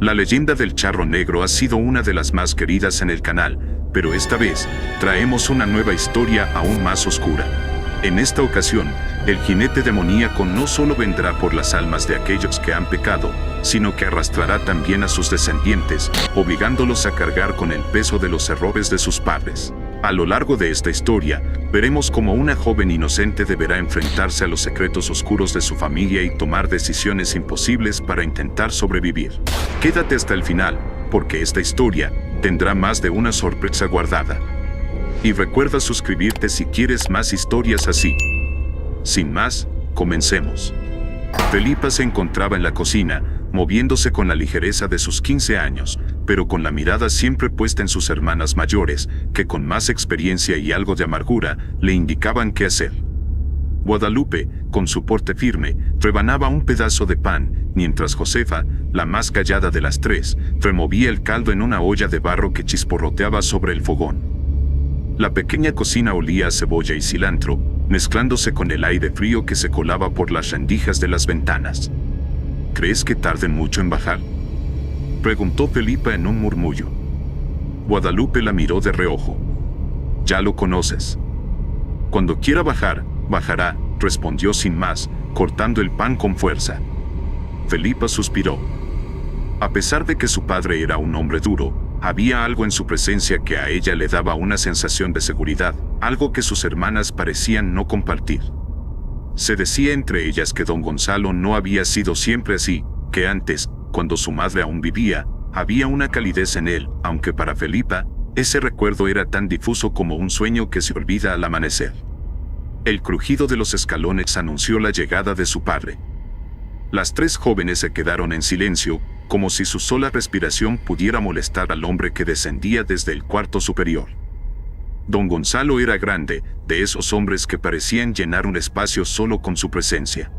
La leyenda del charro negro ha sido una de las más queridas en el canal, pero esta vez traemos una nueva historia aún más oscura. En esta ocasión, el jinete demoníaco no solo vendrá por las almas de aquellos que han pecado, sino que arrastrará también a sus descendientes, obligándolos a cargar con el peso de los errores de sus padres. A lo largo de esta historia, veremos cómo una joven inocente deberá enfrentarse a los secretos oscuros de su familia y tomar decisiones imposibles para intentar sobrevivir. Quédate hasta el final, porque esta historia tendrá más de una sorpresa guardada. Y recuerda suscribirte si quieres más historias así. Sin más, comencemos. Felipa se encontraba en la cocina, moviéndose con la ligereza de sus 15 años, pero con la mirada siempre puesta en sus hermanas mayores, que con más experiencia y algo de amargura, le indicaban qué hacer. Guadalupe, con su porte firme, rebanaba un pedazo de pan, mientras Josefa, la más callada de las tres, removía el caldo en una olla de barro que chisporroteaba sobre el fogón. La pequeña cocina olía a cebolla y cilantro, mezclándose con el aire frío que se colaba por las rendijas de las ventanas. ¿Crees que tarden mucho en bajar?, preguntó Felipa en un murmullo. Guadalupe la miró de reojo. Ya lo conoces. Cuando quiera bajar, bajará, respondió sin más, cortando el pan con fuerza. Felipa suspiró. A pesar de que su padre era un hombre duro, había algo en su presencia que a ella le daba una sensación de seguridad, algo que sus hermanas parecían no compartir. Se decía entre ellas que don Gonzalo no había sido siempre así, que antes, cuando su madre aún vivía, había una calidez en él, aunque para Felipa, ese recuerdo era tan difuso como un sueño que se olvida al amanecer. El crujido de los escalones anunció la llegada de su padre. Las tres jóvenes se quedaron en silencio, como si su sola respiración pudiera molestar al hombre que descendía desde el cuarto superior. Don Gonzalo era grande, de esos hombres que parecían llenar un espacio solo con su presencia.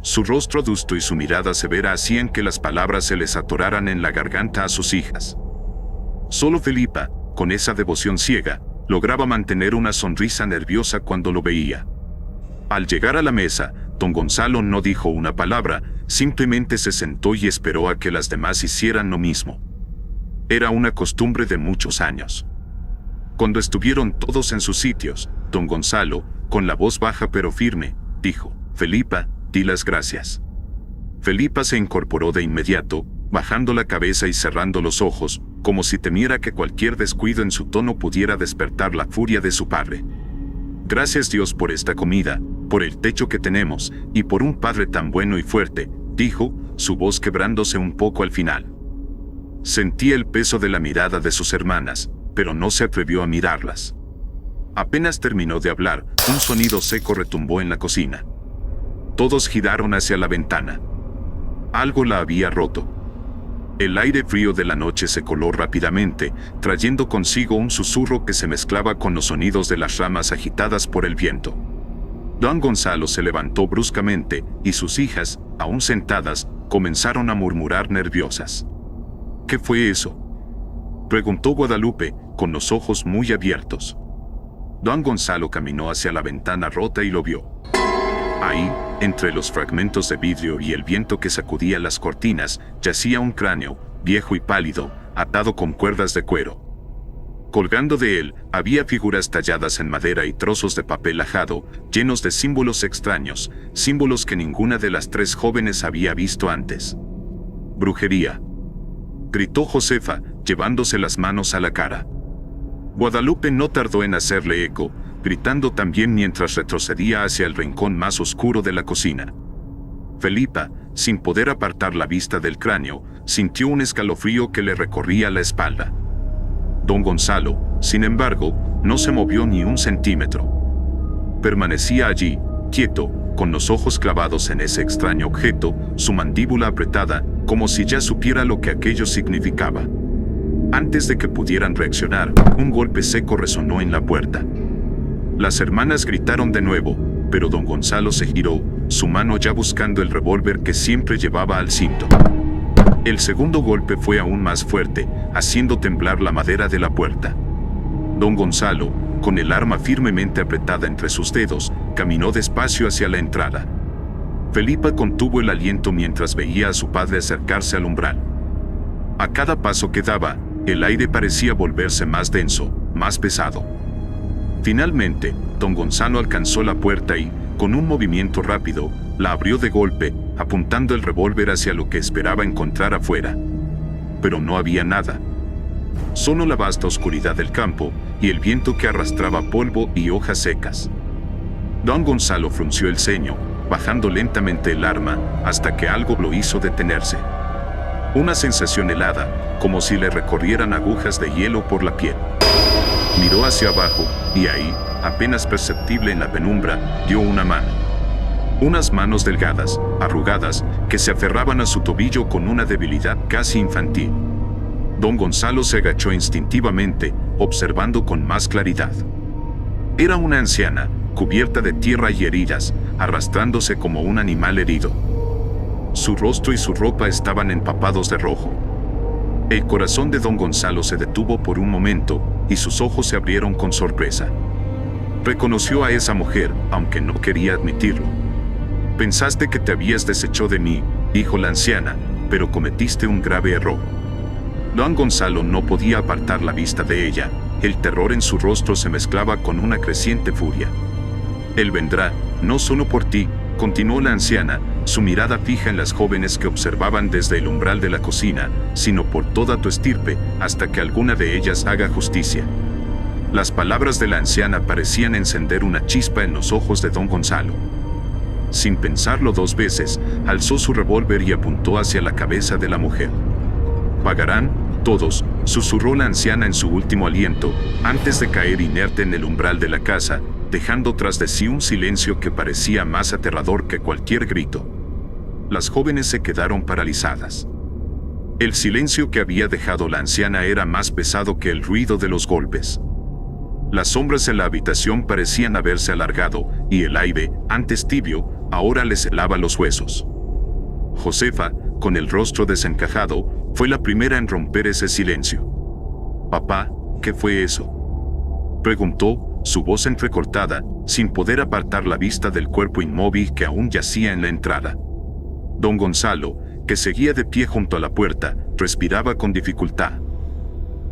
Su rostro adusto y su mirada severa hacían que las palabras se les atoraran en la garganta a sus hijas. Solo Felipa, con esa devoción ciega, lograba mantener una sonrisa nerviosa cuando lo veía. Al llegar a la mesa, don Gonzalo no dijo una palabra, simplemente se sentó y esperó a que las demás hicieran lo mismo. Era una costumbre de muchos años. Cuando estuvieron todos en sus sitios, don Gonzalo, con la voz baja pero firme, dijo: Felipa, di las gracias. Felipa se incorporó de inmediato, bajando la cabeza y cerrando los ojos, como si temiera que cualquier descuido en su tono pudiera despertar la furia de su padre. Gracias Dios por esta comida, por el techo que tenemos, y por un padre tan bueno y fuerte, dijo, su voz quebrándose un poco al final. Sentía el peso de la mirada de sus hermanas, pero no se atrevió a mirarlas. Apenas terminó de hablar, un sonido seco retumbó en la cocina. Todos giraron hacia la ventana. Algo la había roto. El aire frío de la noche se coló rápidamente, trayendo consigo un susurro que se mezclaba con los sonidos de las ramas agitadas por el viento. Don Gonzalo se levantó bruscamente, y sus hijas, aún sentadas, comenzaron a murmurar nerviosas. ¿Qué fue eso?, preguntó Guadalupe, con los ojos muy abiertos. Don Gonzalo caminó hacia la ventana rota y lo vio. Ahí, entre los fragmentos de vidrio y el viento que sacudía las cortinas, yacía un cráneo, viejo y pálido, atado con cuerdas de cuero. Colgando de él, había figuras talladas en madera y trozos de papel ajado, llenos de símbolos extraños, símbolos que ninguna de las tres jóvenes había visto antes. «Brujería», gritó Josefa, llevándose las manos a la cara. Guadalupe no tardó en hacerle eco, gritando también mientras retrocedía hacia el rincón más oscuro de la cocina. Felipa, sin poder apartar la vista del cráneo, sintió un escalofrío que le recorría la espalda. Don Gonzalo, sin embargo, no se movió ni un centímetro. Permanecía allí, quieto, con los ojos clavados en ese extraño objeto, su mandíbula apretada, como si ya supiera lo que aquello significaba. Antes de que pudieran reaccionar, un golpe seco resonó en la puerta. Las hermanas gritaron de nuevo, pero don Gonzalo se giró, su mano ya buscando el revólver que siempre llevaba al cinto. El segundo golpe fue aún más fuerte, haciendo temblar la madera de la puerta. Don Gonzalo, con el arma firmemente apretada entre sus dedos, caminó despacio hacia la entrada. Felipa contuvo el aliento mientras veía a su padre acercarse al umbral. A cada paso que daba, el aire parecía volverse más denso, más pesado. Finalmente, don Gonzalo alcanzó la puerta y, con un movimiento rápido, la abrió de golpe, apuntando el revólver hacia lo que esperaba encontrar afuera. Pero no había nada. Solo la vasta oscuridad del campo y el viento que arrastraba polvo y hojas secas. Don Gonzalo frunció el ceño, bajando lentamente el arma, hasta que algo lo hizo detenerse. Una sensación helada, como si le recorrieran agujas de hielo por la piel. Miró hacia abajo, y ahí, apenas perceptible en la penumbra, dio una mano. Unas manos delgadas, arrugadas, que se aferraban a su tobillo con una debilidad casi infantil. Don Gonzalo se agachó instintivamente, observando con más claridad. Era una anciana, cubierta de tierra y heridas, arrastrándose como un animal herido. Su rostro y su ropa estaban empapados de rojo. El corazón de don Gonzalo se detuvo por un momento, y sus ojos se abrieron con sorpresa. Reconoció a esa mujer, aunque no quería admitirlo. Pensaste que te habías deshecho de mí, dijo la anciana, pero cometiste un grave error. Don Gonzalo no podía apartar la vista de ella, el terror en su rostro se mezclaba con una creciente furia. Él vendrá, no solo por ti, continuó la anciana, su mirada fija en las jóvenes que observaban desde el umbral de la cocina, sino por toda tu estirpe, hasta que alguna de ellas haga justicia. Las palabras de la anciana parecían encender una chispa en los ojos de don Gonzalo. Sin pensarlo dos veces, alzó su revólver y apuntó hacia la cabeza de la mujer. «Pagarán, todos», susurró la anciana en su último aliento, antes de caer inerte en el umbral de la casa, dejando tras de sí un silencio que parecía más aterrador que cualquier grito. Las jóvenes se quedaron paralizadas. El silencio que había dejado la anciana era más pesado que el ruido de los golpes. Las sombras en la habitación parecían haberse alargado, y el aire, antes tibio, ahora les helaba los huesos. Josefa, con el rostro desencajado, fue la primera en romper ese silencio. «Papá, ¿qué fue eso?», preguntó, su voz entrecortada, sin poder apartar la vista del cuerpo inmóvil que aún yacía en la entrada. Don Gonzalo, que seguía de pie junto a la puerta, respiraba con dificultad.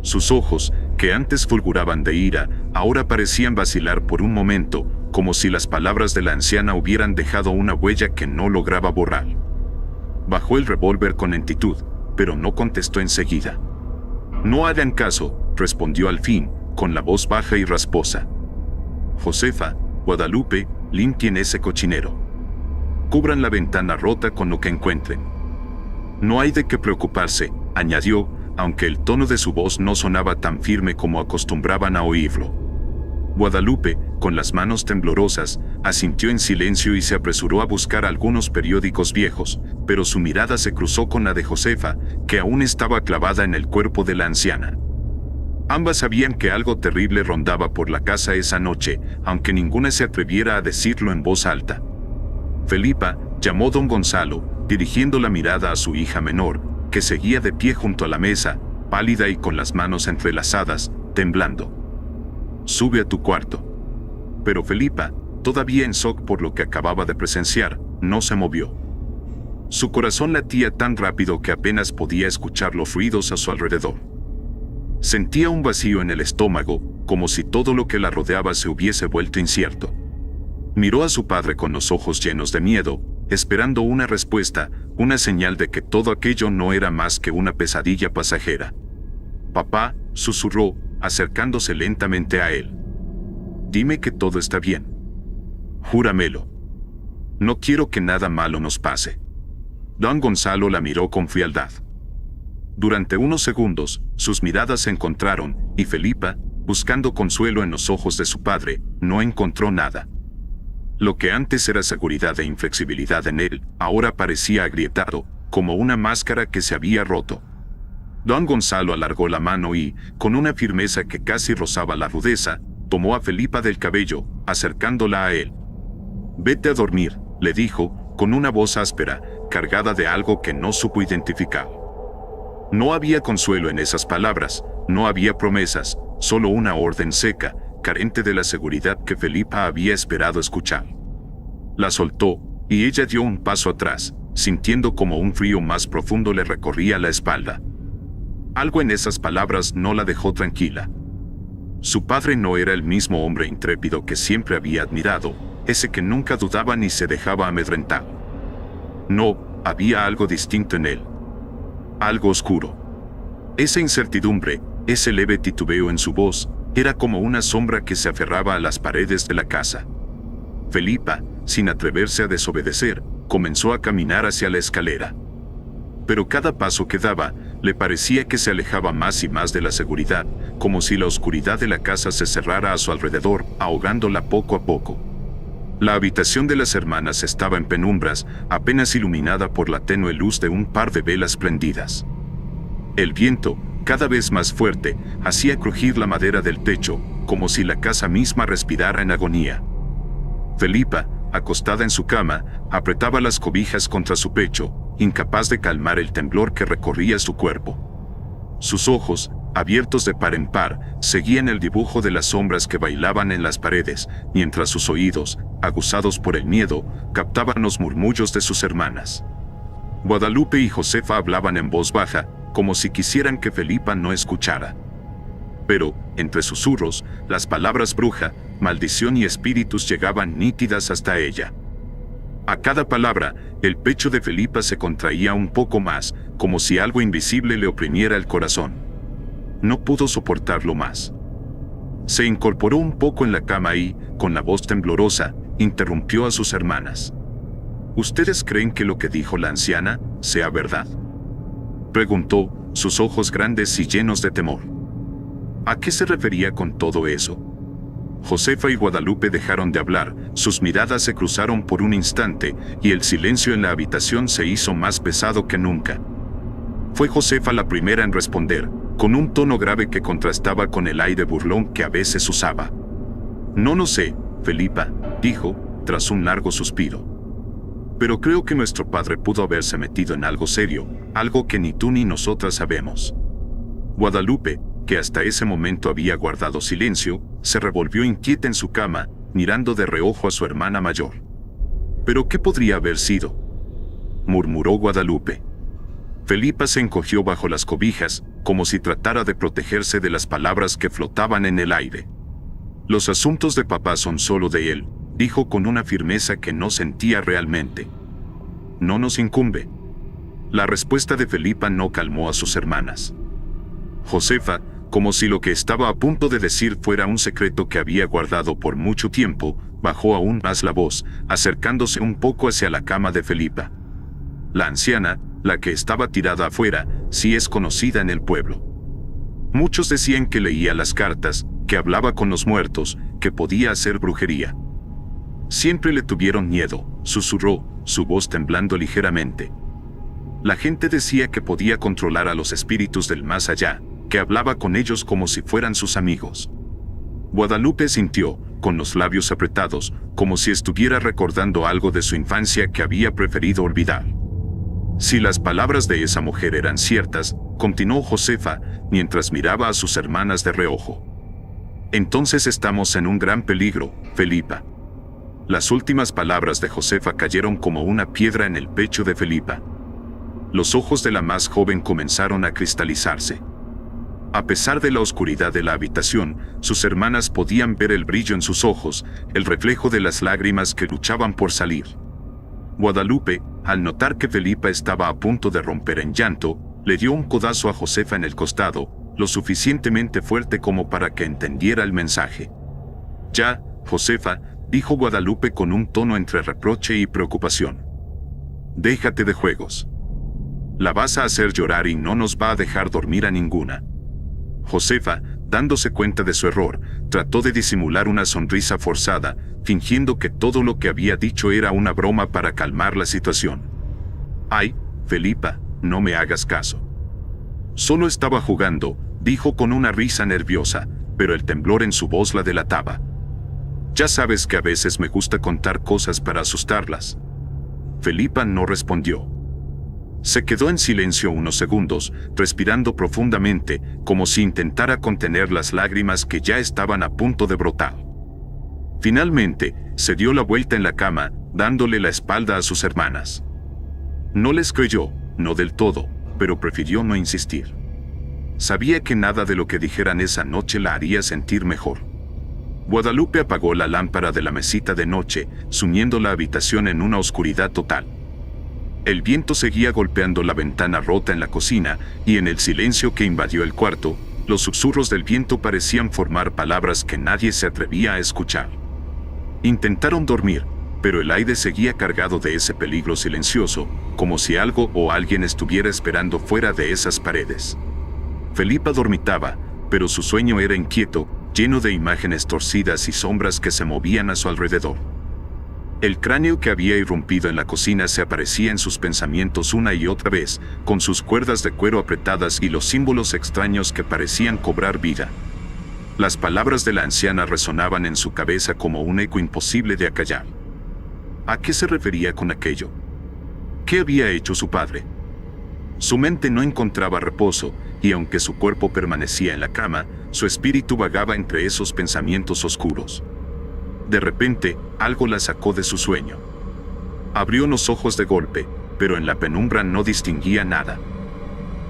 Sus ojos, que antes fulguraban de ira, ahora parecían vacilar por un momento, como si las palabras de la anciana hubieran dejado una huella que no lograba borrar. Bajó el revólver con lentitud, pero no contestó enseguida. «No hagan caso», respondió al fin, con la voz baja y rasposa. «Josefa, Guadalupe, limpien ese cochinero. Cubran la ventana rota con lo que encuentren». «No hay de qué preocuparse», añadió, aunque el tono de su voz no sonaba tan firme como acostumbraban a oírlo. Guadalupe, con las manos temblorosas, asintió en silencio y se apresuró a buscar algunos periódicos viejos, pero su mirada se cruzó con la de Josefa, que aún estaba clavada en el cuerpo de la anciana. Ambas sabían que algo terrible rondaba por la casa esa noche, aunque ninguna se atreviera a decirlo en voz alta. «Felipa», llamó don Gonzalo, dirigiendo la mirada a su hija menor, que seguía de pie junto a la mesa, pálida y con las manos entrelazadas, temblando. «Sube a tu cuarto». Pero Felipa, todavía en shock por lo que acababa de presenciar, no se movió. Su corazón latía tan rápido que apenas podía escuchar los ruidos a su alrededor. Sentía un vacío en el estómago, como si todo lo que la rodeaba se hubiese vuelto incierto. Miró a su padre con los ojos llenos de miedo, esperando una respuesta, una señal de que todo aquello no era más que una pesadilla pasajera. «Papá», susurró, acercándose lentamente a él. «Dime que todo está bien. Júramelo. No quiero que nada malo nos pase». Don Gonzalo la miró con frialdad. Durante unos segundos, sus miradas se encontraron, y Felipa, buscando consuelo en los ojos de su padre, no encontró nada. Lo que antes era seguridad e inflexibilidad en él, ahora parecía agrietado, como una máscara que se había roto. Don Gonzalo alargó la mano y, con una firmeza que casi rozaba la rudeza, tomó a Felipa del cabello, acercándola a él. «Vete a dormir», le dijo, con una voz áspera, cargada de algo que no supo identificar. No había consuelo en esas palabras, no había promesas, solo una orden seca, carente de la seguridad que Felipa había esperado escuchar. La soltó, y ella dio un paso atrás, sintiendo como un frío más profundo le recorría la espalda. Algo en esas palabras no la dejó tranquila. Su padre no era el mismo hombre intrépido que siempre había admirado, ese que nunca dudaba ni se dejaba amedrentar. No, había algo distinto en él. Algo oscuro. Esa incertidumbre, ese leve titubeo en su voz, era como una sombra que se aferraba a las paredes de la casa. Felipa, sin atreverse a desobedecer, comenzó a caminar hacia la escalera. Pero cada paso que daba, le parecía que se alejaba más y más de la seguridad, como si la oscuridad de la casa se cerrara a su alrededor, ahogándola poco a poco. La habitación de las hermanas estaba en penumbras, apenas iluminada por la tenue luz de un par de velas prendidas. El viento, cada vez más fuerte, hacía crujir la madera del techo, como si la casa misma respirara en agonía. Felipa, acostada en su cama, apretaba las cobijas contra su pecho, incapaz de calmar el temblor que recorría su cuerpo. Sus ojos, abiertos de par en par, seguían el dibujo de las sombras que bailaban en las paredes, mientras sus oídos, aguzados por el miedo, captaban los murmullos de sus hermanas. Guadalupe y Josefa hablaban en voz baja, como si quisieran que Felipa no escuchara. Pero, entre susurros, las palabras bruja, maldición y espíritus llegaban nítidas hasta ella. A cada palabra, el pecho de Felipa se contraía un poco más, como si algo invisible le oprimiera el corazón. No pudo soportarlo más. Se incorporó un poco en la cama y, con la voz temblorosa, interrumpió a sus hermanas. ¿Ustedes creen que lo que dijo la anciana sea verdad?, preguntó, sus ojos grandes y llenos de temor. ¿A qué se refería con todo eso? Josefa y Guadalupe dejaron de hablar, sus miradas se cruzaron por un instante, y el silencio en la habitación se hizo más pesado que nunca. Fue Josefa la primera en responder, con un tono grave que contrastaba con el aire burlón que a veces usaba. No sé, Felipa, dijo, tras un largo suspiro. Pero creo que nuestro padre pudo haberse metido en algo serio, algo que ni tú ni nosotras sabemos. Guadalupe, que hasta ese momento había guardado silencio, se revolvió inquieta en su cama, mirando de reojo a su hermana mayor. ¿Pero qué podría haber sido?, murmuró Guadalupe. Felipa se encogió bajo las cobijas, como si tratara de protegerse de las palabras que flotaban en el aire. Los asuntos de papá son solo de él, dijo con una firmeza que no sentía realmente. No nos incumbe. La respuesta de Felipa no calmó a sus hermanas. Josefa, como si lo que estaba a punto de decir fuera un secreto que había guardado por mucho tiempo, bajó aún más la voz, acercándose un poco hacia la cama de Felipa. La anciana, la que estaba tirada afuera, sí es conocida en el pueblo. Muchos decían que leía las cartas, que hablaba con los muertos, que podía hacer brujería. Siempre le tuvieron miedo, susurró, su voz temblando ligeramente. La gente decía que podía controlar a los espíritus del más allá, que hablaba con ellos como si fueran sus amigos. Guadalupe sintió, con los labios apretados, como si estuviera recordando algo de su infancia que había preferido olvidar. Si las palabras de esa mujer eran ciertas, continuó Josefa, mientras miraba a sus hermanas de reojo. Entonces estamos en un gran peligro, Felipa. Las últimas palabras de Josefa cayeron como una piedra en el pecho de Felipa. Los ojos de la más joven comenzaron a cristalizarse. A pesar de la oscuridad de la habitación, sus hermanas podían ver el brillo en sus ojos, el reflejo de las lágrimas que luchaban por salir. Guadalupe, al notar que Felipa estaba a punto de romper en llanto, le dio un codazo a Josefa en el costado, lo suficientemente fuerte como para que entendiera el mensaje. Ya, Josefa, dijo Guadalupe con un tono entre reproche y preocupación. Déjate de juegos. La vas a hacer llorar y no nos va a dejar dormir a ninguna. Josefa, dándose cuenta de su error, trató de disimular una sonrisa forzada, fingiendo que todo lo que había dicho era una broma para calmar la situación. Ay, Felipa, no me hagas caso. Solo estaba jugando, dijo con una risa nerviosa, pero el temblor en su voz la delataba. Ya sabes que a veces me gusta contar cosas para asustarlas. Felipa no respondió. Se quedó en silencio unos segundos, respirando profundamente, como si intentara contener las lágrimas que ya estaban a punto de brotar. Finalmente, se dio la vuelta en la cama, dándole la espalda a sus hermanas. No les creyó, no del todo, pero prefirió no insistir. Sabía que nada de lo que dijeran esa noche la haría sentir mejor. Guadalupe apagó la lámpara de la mesita de noche, sumiendo la habitación en una oscuridad total. El viento seguía golpeando la ventana rota en la cocina, y en el silencio que invadió el cuarto, los susurros del viento parecían formar palabras que nadie se atrevía a escuchar. Intentaron dormir, pero el aire seguía cargado de ese peligro silencioso, como si algo o alguien estuviera esperando fuera de esas paredes. Felipa dormitaba, pero su sueño era inquieto, lleno de imágenes torcidas y sombras que se movían a su alrededor. El cráneo que había irrumpido en la cocina se aparecía en sus pensamientos una y otra vez, con sus cuerdas de cuero apretadas y los símbolos extraños que parecían cobrar vida. Las palabras de la anciana resonaban en su cabeza como un eco imposible de acallar. ¿A qué se refería con aquello? ¿Qué había hecho su padre? Su mente no encontraba reposo, y aunque su cuerpo permanecía en la cama, su espíritu vagaba entre esos pensamientos oscuros. De repente, algo la sacó de su sueño. Abrió los ojos de golpe, pero en la penumbra no distinguía nada.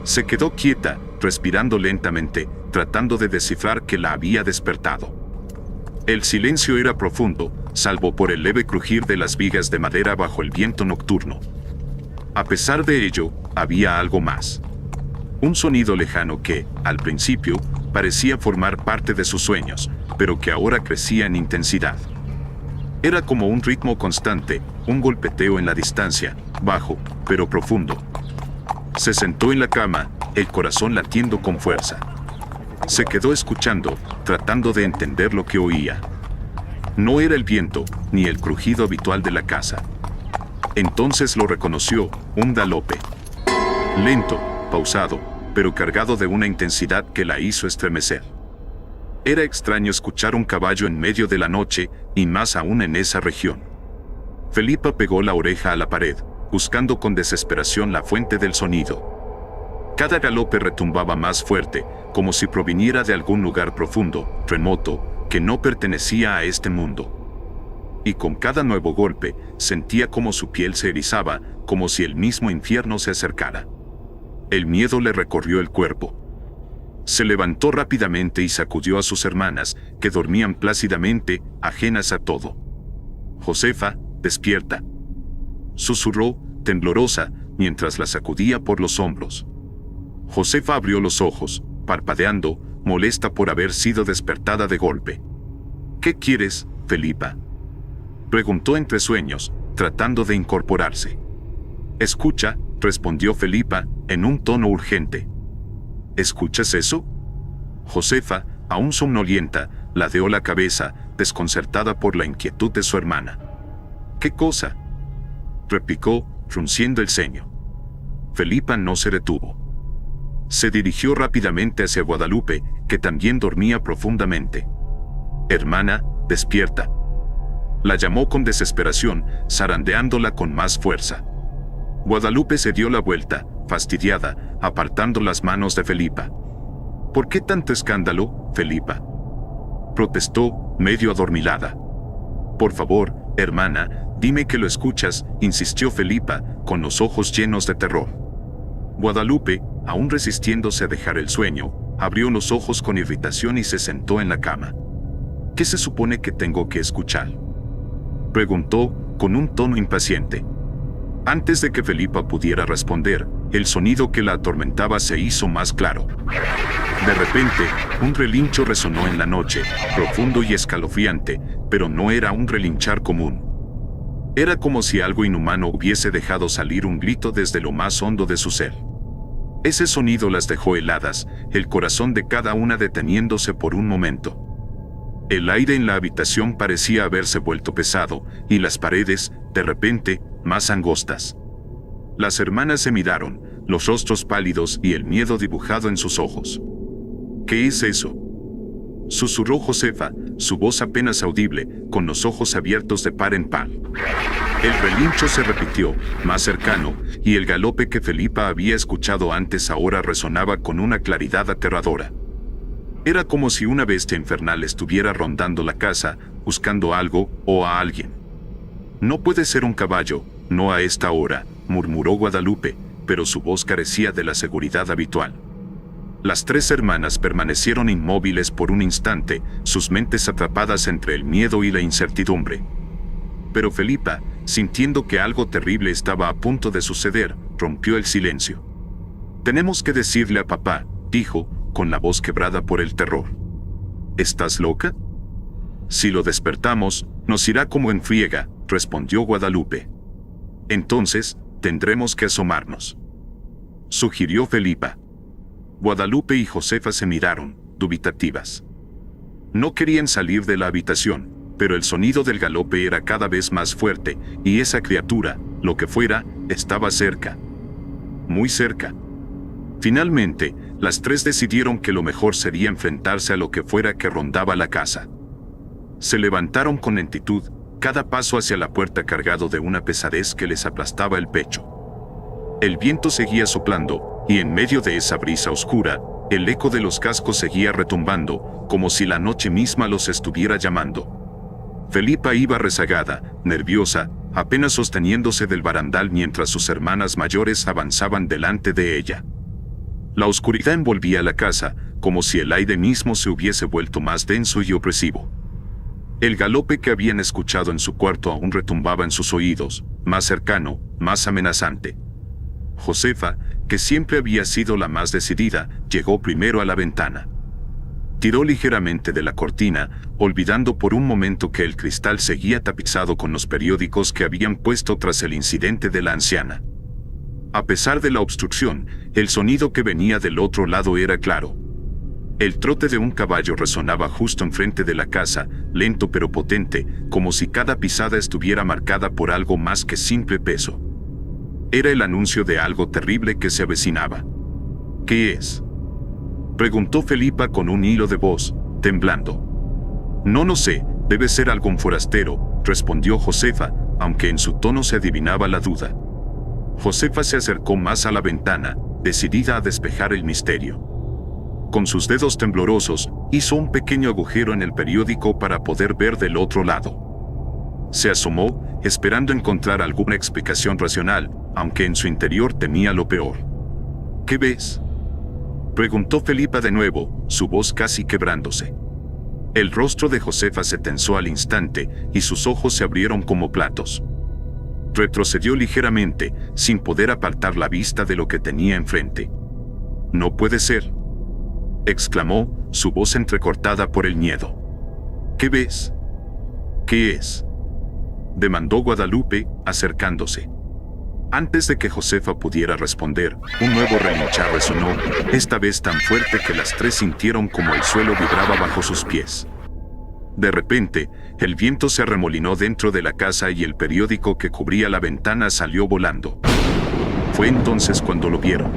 Se quedó quieta, respirando lentamente, tratando de descifrar qué la había despertado. El silencio era profundo, salvo por el leve crujir de las vigas de madera bajo el viento nocturno. A pesar de ello, había algo más. Un sonido lejano que, al principio, parecía formar parte de sus sueños, pero que ahora crecía en intensidad. Era como un ritmo constante, un golpeteo en la distancia, bajo, pero profundo. Se sentó en la cama, el corazón latiendo con fuerza. Se quedó escuchando, tratando de entender lo que oía. No era el viento, ni el crujido habitual de la casa. Entonces lo reconoció, un galope. Lento, pausado, pero cargado de una intensidad que la hizo estremecer. Era extraño escuchar un caballo en medio de la noche, y más aún en esa región. Felipa pegó la oreja a la pared, buscando con desesperación la fuente del sonido. Cada galope retumbaba más fuerte, como si proviniera de algún lugar profundo, remoto, que no pertenecía a este mundo. Y con cada nuevo golpe, sentía como su piel se erizaba, como si el mismo infierno se acercara. El miedo le recorrió el cuerpo. Se levantó rápidamente y sacudió a sus hermanas, que dormían plácidamente, ajenas a todo. «Josefa, despierta», susurró, temblorosa, mientras la sacudía por los hombros. Josefa abrió los ojos, parpadeando, molesta por haber sido despertada de golpe. «¿Qué quieres, Felipa?», preguntó entre sueños, tratando de incorporarse. «Escucha», respondió Felipa, en un tono urgente. «¿Escuchas eso?». Josefa, aún somnolienta, ladeó la cabeza, desconcertada por la inquietud de su hermana. «¿Qué cosa?», replicó, frunciendo el ceño. Felipa no se detuvo. Se dirigió rápidamente hacia Guadalupe, que también dormía profundamente. «Hermana, despierta», la llamó con desesperación, zarandeándola con más fuerza. Guadalupe se dio la vuelta, fastidiada, apartando las manos de Felipa. «¿Por qué tanto escándalo, Felipa?», protestó, medio adormilada. «Por favor, hermana, dime que lo escuchas», insistió Felipa, con los ojos llenos de terror. Guadalupe, aún resistiéndose a dejar el sueño, abrió los ojos con irritación y se sentó en la cama. «¿Qué se supone que tengo que escuchar?», preguntó, con un tono impaciente. Antes de que Felipa pudiera responder, el sonido que la atormentaba se hizo más claro. De repente, un relincho resonó en la noche, profundo y escalofriante, pero no era un relinchar común. Era como si algo inhumano hubiese dejado salir un grito desde lo más hondo de su ser. Ese sonido las dejó heladas, el corazón de cada una deteniéndose por un momento. El aire en la habitación parecía haberse vuelto pesado, y las paredes, de repente, más angostas. Las hermanas se miraron, los rostros pálidos y el miedo dibujado en sus ojos. «¿Qué es eso?», susurró Josefa, su voz apenas audible, con los ojos abiertos de par en par. El relincho se repitió, más cercano, y el galope que Felipa había escuchado antes ahora resonaba con una claridad aterradora. Era como si una bestia infernal estuviera rondando la casa, buscando algo o a alguien. «No puede ser un caballo, no a esta hora», murmuró Guadalupe, pero su voz carecía de la seguridad habitual. Las tres hermanas permanecieron inmóviles por un instante, sus mentes atrapadas entre el miedo y la incertidumbre. Pero Felipa, sintiendo que algo terrible estaba a punto de suceder, rompió el silencio. «Tenemos que decirle a papá», dijo, con la voz quebrada por el terror. «¿Estás loca? Si lo despertamos, nos irá como en friega», respondió Guadalupe. «Entonces, tendremos que asomarnos», sugirió Felipa. Guadalupe y Josefa se miraron, dubitativas. No querían salir de la habitación, pero el sonido del galope era cada vez más fuerte, y esa criatura, lo que fuera, estaba cerca. Muy cerca. Finalmente, las tres decidieron que lo mejor sería enfrentarse a lo que fuera que rondaba la casa. Se levantaron con lentitud, cada paso hacia la puerta cargado de una pesadez que les aplastaba el pecho. El viento seguía soplando, y en medio de esa brisa oscura, el eco de los cascos seguía retumbando, como si la noche misma los estuviera llamando. Felipa iba rezagada, nerviosa, apenas sosteniéndose del barandal mientras sus hermanas mayores avanzaban delante de ella. La oscuridad envolvía la casa, como si el aire mismo se hubiese vuelto más denso y opresivo. El galope que habían escuchado en su cuarto aún retumbaba en sus oídos, más cercano, más amenazante. Josefa, que siempre había sido la más decidida, llegó primero a la ventana. Tiró ligeramente de la cortina, olvidando por un momento que el cristal seguía tapizado con los periódicos que habían puesto tras el incidente de la anciana. A pesar de la obstrucción, el sonido que venía del otro lado era claro. El trote de un caballo resonaba justo enfrente de la casa, lento pero potente, como si cada pisada estuviera marcada por algo más que simple peso. Era el anuncio de algo terrible que se avecinaba. «¿Qué es?», preguntó Felipa con un hilo de voz, temblando. «No sé, debe ser algún forastero», respondió Josefa, aunque en su tono se adivinaba la duda. Josefa se acercó más a la ventana, decidida a despejar el misterio. Con sus dedos temblorosos, hizo un pequeño agujero en el periódico para poder ver del otro lado. Se asomó, esperando encontrar alguna explicación racional, aunque en su interior temía lo peor. «¿Qué ves?», preguntó Felipa de nuevo, su voz casi quebrándose. El rostro de Josefa se tensó al instante, y sus ojos se abrieron como platos. Retrocedió ligeramente, sin poder apartar la vista de lo que tenía enfrente. «No puede ser», exclamó, su voz entrecortada por el miedo. «¿Qué ves?». «¿Qué es?», demandó Guadalupe, acercándose. Antes de que Josefa pudiera responder, un nuevo relinchar resonó, esta vez tan fuerte que las tres sintieron como el suelo vibraba bajo sus pies. De repente, el viento se arremolinó dentro de la casa y el periódico que cubría la ventana salió volando. Fue entonces cuando lo vieron.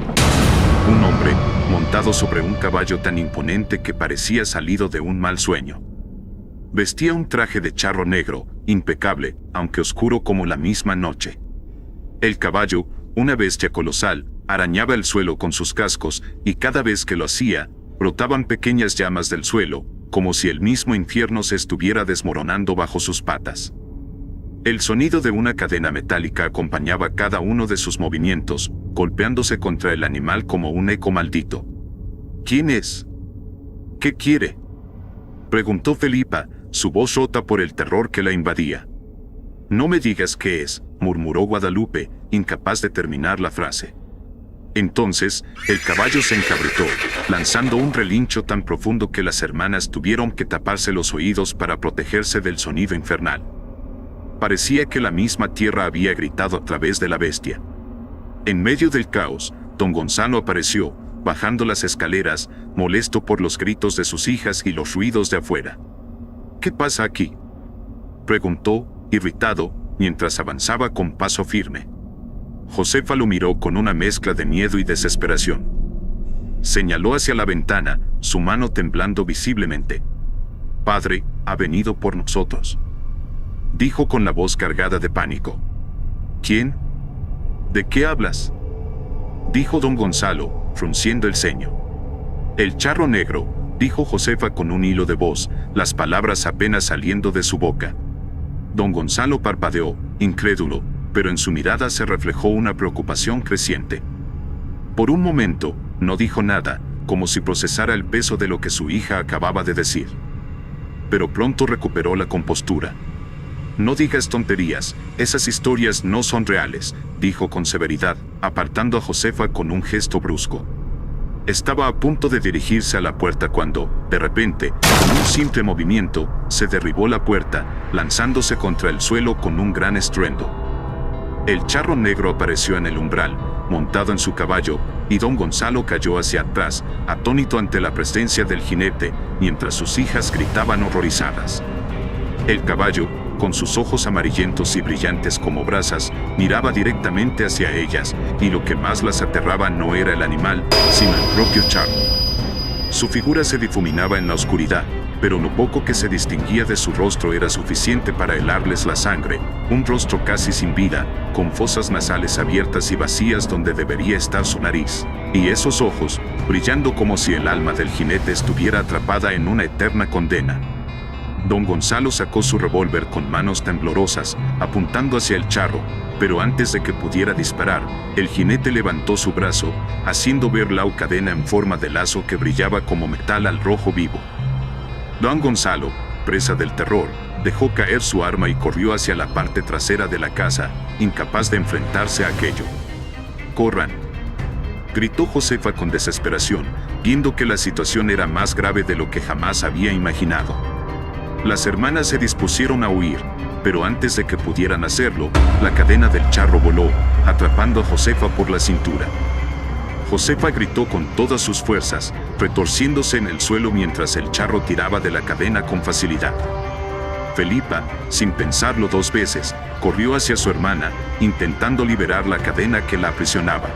Un hombre, montado sobre un caballo tan imponente que parecía salido de un mal sueño. Vestía un traje de charro negro, impecable, aunque oscuro como la misma noche. El caballo, una bestia colosal, arañaba el suelo con sus cascos, y cada vez que lo hacía, brotaban pequeñas llamas del suelo, como si el mismo infierno se estuviera desmoronando bajo sus patas. El sonido de una cadena metálica acompañaba cada uno de sus movimientos, golpeándose contra el animal como un eco maldito. «¿Quién es? ¿Qué quiere?», preguntó Felipa, su voz rota por el terror que la invadía. «No me digas qué es», murmuró Guadalupe, incapaz de terminar la frase. Entonces, el caballo se encabritó, lanzando un relincho tan profundo que las hermanas tuvieron que taparse los oídos para protegerse del sonido infernal. Parecía que la misma tierra había gritado a través de la bestia. En medio del caos, don Gonzalo apareció, bajando las escaleras, molesto por los gritos de sus hijas y los ruidos de afuera. «¿Qué pasa aquí?», preguntó, irritado, mientras avanzaba con paso firme. Josefa lo miró con una mezcla de miedo y desesperación. Señaló hacia la ventana, su mano temblando visiblemente. «Padre, ha venido por nosotros», dijo con la voz cargada de pánico. «¿Quién? ¿De qué hablas?», dijo don Gonzalo, frunciendo el ceño. «El charro negro», dijo Josefa con un hilo de voz, las palabras apenas saliendo de su boca. Don Gonzalo parpadeó, incrédulo, pero en su mirada se reflejó una preocupación creciente. Por un momento, no dijo nada, como si procesara el peso de lo que su hija acababa de decir. Pero pronto recuperó la compostura. «No digas tonterías, esas historias no son reales», dijo con severidad, apartando a Josefa con un gesto brusco. Estaba a punto de dirigirse a la puerta cuando, de repente, con un simple movimiento, se derribó la puerta, lanzándose contra el suelo con un gran estruendo. El charro negro apareció en el umbral, montado en su caballo, y don Gonzalo cayó hacia atrás, atónito ante la presencia del jinete, mientras sus hijas gritaban horrorizadas. El caballo, con sus ojos amarillentos y brillantes como brasas, miraba directamente hacia ellas, y lo que más las aterraba no era el animal, sino el propio charro. Su figura se difuminaba en la oscuridad, pero lo poco que se distinguía de su rostro era suficiente para helarles la sangre, un rostro casi sin vida, con fosas nasales abiertas y vacías donde debería estar su nariz, y esos ojos, brillando como si el alma del jinete estuviera atrapada en una eterna condena. Don Gonzalo sacó su revólver con manos temblorosas, apuntando hacia el charro, pero antes de que pudiera disparar, el jinete levantó su brazo, haciendo ver la cadena en forma de lazo que brillaba como metal al rojo vivo. Don Gonzalo, presa del terror, dejó caer su arma y corrió hacia la parte trasera de la casa, incapaz de enfrentarse a aquello. «¡Corran!», gritó Josefa con desesperación, viendo que la situación era más grave de lo que jamás había imaginado. Las hermanas se dispusieron a huir, pero antes de que pudieran hacerlo, la cadena del charro voló, atrapando a Josefa por la cintura. Josefa gritó con todas sus fuerzas, retorciéndose en el suelo mientras el charro tiraba de la cadena con facilidad. Felipa, sin pensarlo dos veces, corrió hacia su hermana, intentando liberar la cadena que la aprisionaba.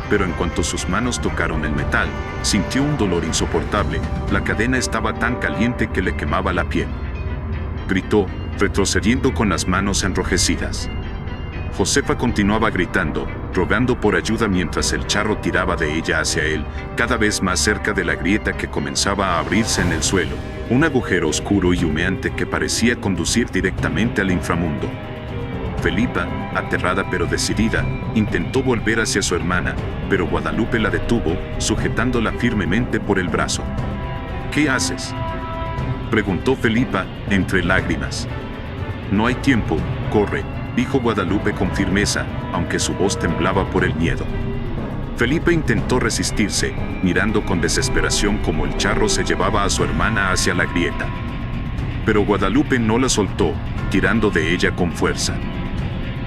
Pero en cuanto sus manos tocaron el metal, sintió un dolor insoportable. La cadena estaba tan caliente que le quemaba la piel. Gritó, retrocediendo con las manos enrojecidas. Josefa continuaba gritando, rogando por ayuda mientras el charro tiraba de ella hacia él, cada vez más cerca de la grieta que comenzaba a abrirse en el suelo, un agujero oscuro y humeante que parecía conducir directamente al inframundo. Felipa, aterrada pero decidida, intentó volver hacia su hermana, pero Guadalupe la detuvo, sujetándola firmemente por el brazo. «¿Qué haces?», preguntó Felipa, entre lágrimas. «No hay tiempo, corre», dijo Guadalupe con firmeza, aunque su voz temblaba por el miedo. Felipa intentó resistirse, mirando con desesperación cómo el charro se llevaba a su hermana hacia la grieta. Pero Guadalupe no la soltó, tirando de ella con fuerza.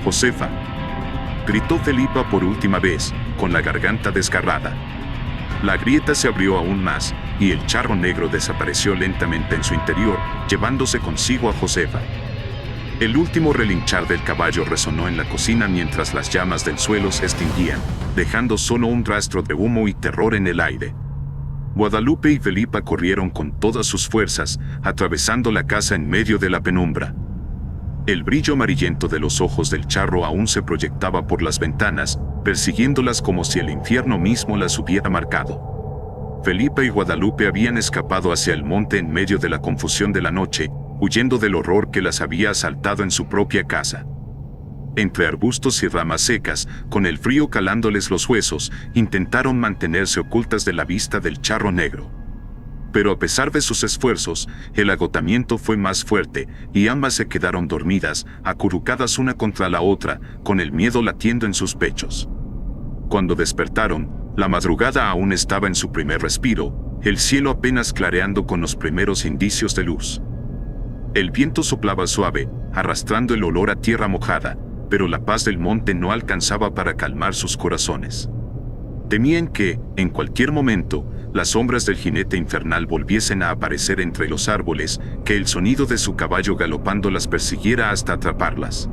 «Josefa», gritó Felipa por última vez, con la garganta desgarrada. La grieta se abrió aún más, y el charro negro desapareció lentamente en su interior, llevándose consigo a Josefa. El último relinchar del caballo resonó en la cocina mientras las llamas del suelo se extinguían, dejando solo un rastro de humo y terror en el aire. Guadalupe y Felipa corrieron con todas sus fuerzas, atravesando la casa en medio de la penumbra. El brillo amarillento de los ojos del charro aún se proyectaba por las ventanas, persiguiéndolas como si el infierno mismo las hubiera marcado. Felipa y Guadalupe habían escapado hacia el monte en medio de la confusión de la noche, huyendo del horror que las había asaltado en su propia casa. Entre arbustos y ramas secas, con el frío calándoles los huesos, intentaron mantenerse ocultas de la vista del charro negro. Pero a pesar de sus esfuerzos, el agotamiento fue más fuerte, y ambas se quedaron dormidas, acurrucadas una contra la otra, con el miedo latiendo en sus pechos. Cuando despertaron, la madrugada aún estaba en su primer respiro, el cielo apenas clareando con los primeros indicios de luz. El viento soplaba suave, arrastrando el olor a tierra mojada, pero la paz del monte no alcanzaba para calmar sus corazones. Temían que, en cualquier momento, las sombras del jinete infernal volviesen a aparecer entre los árboles, que el sonido de su caballo galopando las persiguiera hasta atraparlas.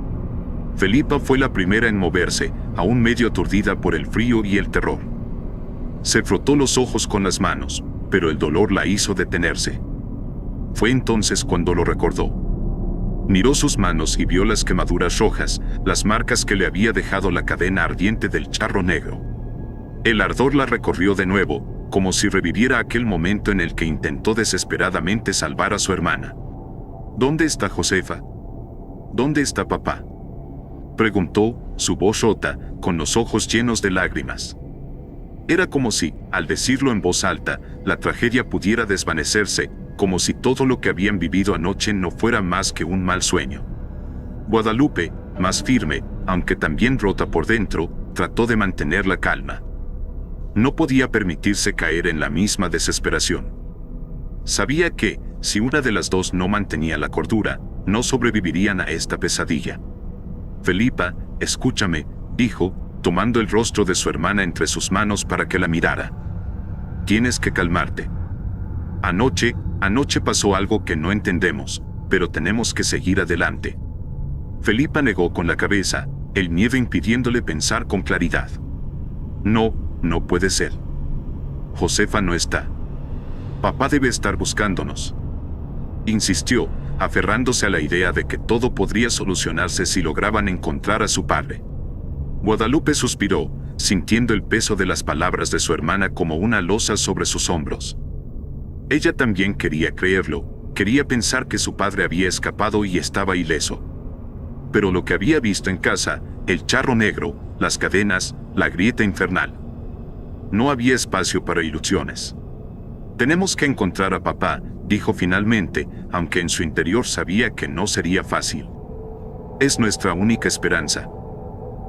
Felipa fue la primera en moverse, aún medio aturdida por el frío y el terror. Se frotó los ojos con las manos, pero el dolor la hizo detenerse. Fue entonces cuando lo recordó. Miró sus manos y vio las quemaduras rojas, las marcas que le había dejado la cadena ardiente del charro negro. El ardor la recorrió de nuevo, como si reviviera aquel momento en el que intentó desesperadamente salvar a su hermana. ¿Dónde está Josefa? ¿Dónde está papá?, preguntó, su voz rota, con los ojos llenos de lágrimas. Era como si, al decirlo en voz alta, la tragedia pudiera desvanecerse, como si todo lo que habían vivido anoche no fuera más que un mal sueño. Guadalupe, más firme, aunque también rota por dentro, trató de mantener la calma. No podía permitirse caer en la misma desesperación. Sabía que, si una de las dos no mantenía la cordura, no sobrevivirían a esta pesadilla. Felipa, escúchame, dijo, tomando el rostro de su hermana entre sus manos para que la mirara. Tienes que calmarte. Anoche pasó algo que no entendemos, pero tenemos que seguir adelante. Felipa negó con la cabeza, el miedo impidiéndole pensar con claridad. No puede ser. Josefa no está. Papá debe estar buscándonos. Insistió, aferrándose a la idea de que todo podría solucionarse si lograban encontrar a su padre. Guadalupe suspiró, sintiendo el peso de las palabras de su hermana como una losa sobre sus hombros. Ella también quería creerlo, quería pensar que su padre había escapado y estaba ileso. Pero lo que había visto en casa, el charro negro, las cadenas, la grieta infernal. No había espacio para ilusiones. Tenemos que encontrar a papá, dijo finalmente, aunque en su interior sabía que no sería fácil. Es nuestra única esperanza.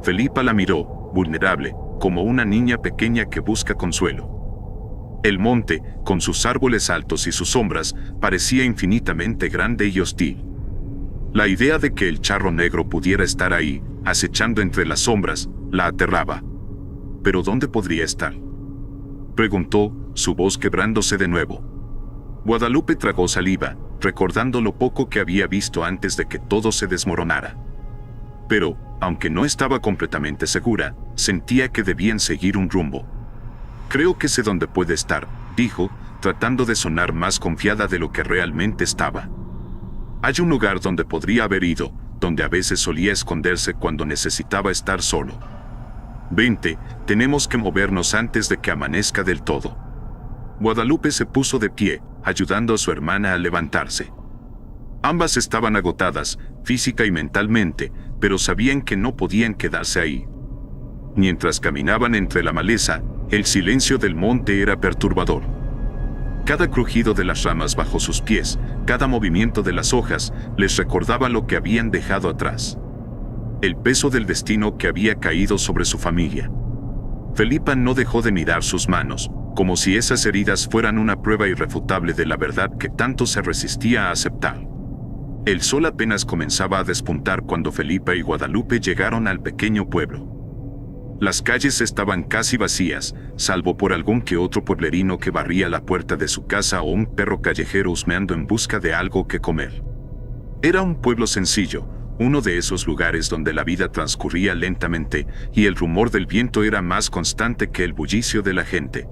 Felipa la miró, vulnerable, como una niña pequeña que busca consuelo. El monte, con sus árboles altos y sus sombras, parecía infinitamente grande y hostil. La idea de que el charro negro pudiera estar ahí, acechando entre las sombras, la aterraba. ¿Pero dónde podría estar?, preguntó, su voz quebrándose de nuevo. Guadalupe tragó saliva, recordando lo poco que había visto antes de que todo se desmoronara. Pero, aunque no estaba completamente segura, sentía que debían seguir un rumbo. Creo que sé dónde puede estar, dijo, tratando de sonar más confiada de lo que realmente estaba. Hay un lugar donde podría haber ido, donde a veces solía esconderse cuando necesitaba estar solo. Vente, tenemos que movernos antes de que amanezca del todo. Guadalupe se puso de pie, ayudando a su hermana a levantarse. Ambas estaban agotadas, física y mentalmente, pero sabían que no podían quedarse ahí. Mientras caminaban entre la maleza, el silencio del monte era perturbador. Cada crujido de las ramas bajo sus pies, cada movimiento de las hojas, les recordaba lo que habían dejado atrás. El peso del destino que había caído sobre su familia. Felipa no dejó de mirar sus manos, como si esas heridas fueran una prueba irrefutable de la verdad que tanto se resistía a aceptar. El sol apenas comenzaba a despuntar cuando Felipa y Guadalupe llegaron al pequeño pueblo. Las calles estaban casi vacías, salvo por algún que otro pueblerino que barría la puerta de su casa o un perro callejero husmeando en busca de algo que comer. Era un pueblo sencillo, uno de esos lugares donde la vida transcurría lentamente y el rumor del viento era más constante que el bullicio de la gente.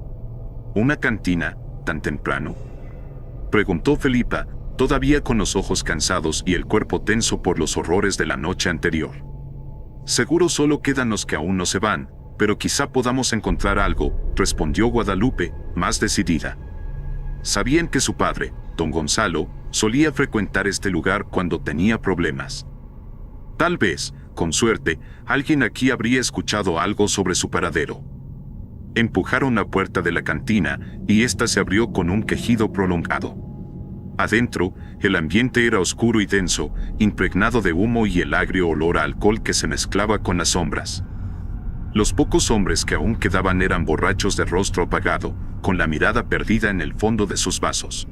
¿Una cantina, tan temprano?, preguntó Felipa, todavía con los ojos cansados y el cuerpo tenso por los horrores de la noche anterior. Seguro solo quedan los que aún no se van, pero quizá podamos encontrar algo, respondió Guadalupe, más decidida. Sabían que su padre, don Gonzalo, solía frecuentar este lugar cuando tenía problemas. Tal vez, con suerte, alguien aquí habría escuchado algo sobre su paradero. Empujaron la puerta de la cantina y ésta se abrió con un quejido prolongado. Adentro, el ambiente era oscuro y denso, impregnado de humo y el agrio olor a alcohol que se mezclaba con las sombras. Los pocos hombres que aún quedaban eran borrachos de rostro apagado, con la mirada perdida en el fondo de sus vasos.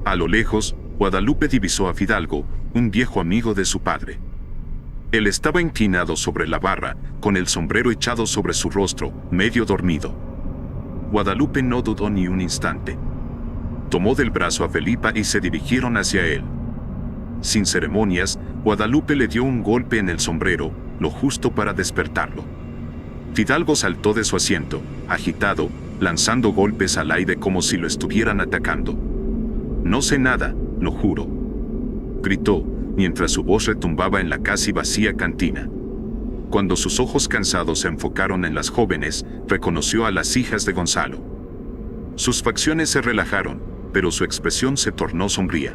A lo lejos, Guadalupe divisó a Fidalgo, un viejo amigo de su padre. Él estaba inclinado sobre la barra, con el sombrero echado sobre su rostro, medio dormido. Guadalupe no dudó ni un instante. Tomó del brazo a Felipa y se dirigieron hacia él. Sin ceremonias, Guadalupe le dio un golpe en el sombrero, lo justo para despertarlo. Fidalgo saltó de su asiento, agitado, lanzando golpes al aire como si lo estuvieran atacando. «No sé nada, lo juro», gritó, mientras su voz retumbaba en la casi vacía cantina. Cuando sus ojos cansados se enfocaron en las jóvenes, reconoció a las hijas de Gonzalo. Sus facciones se relajaron, pero su expresión se tornó sombría.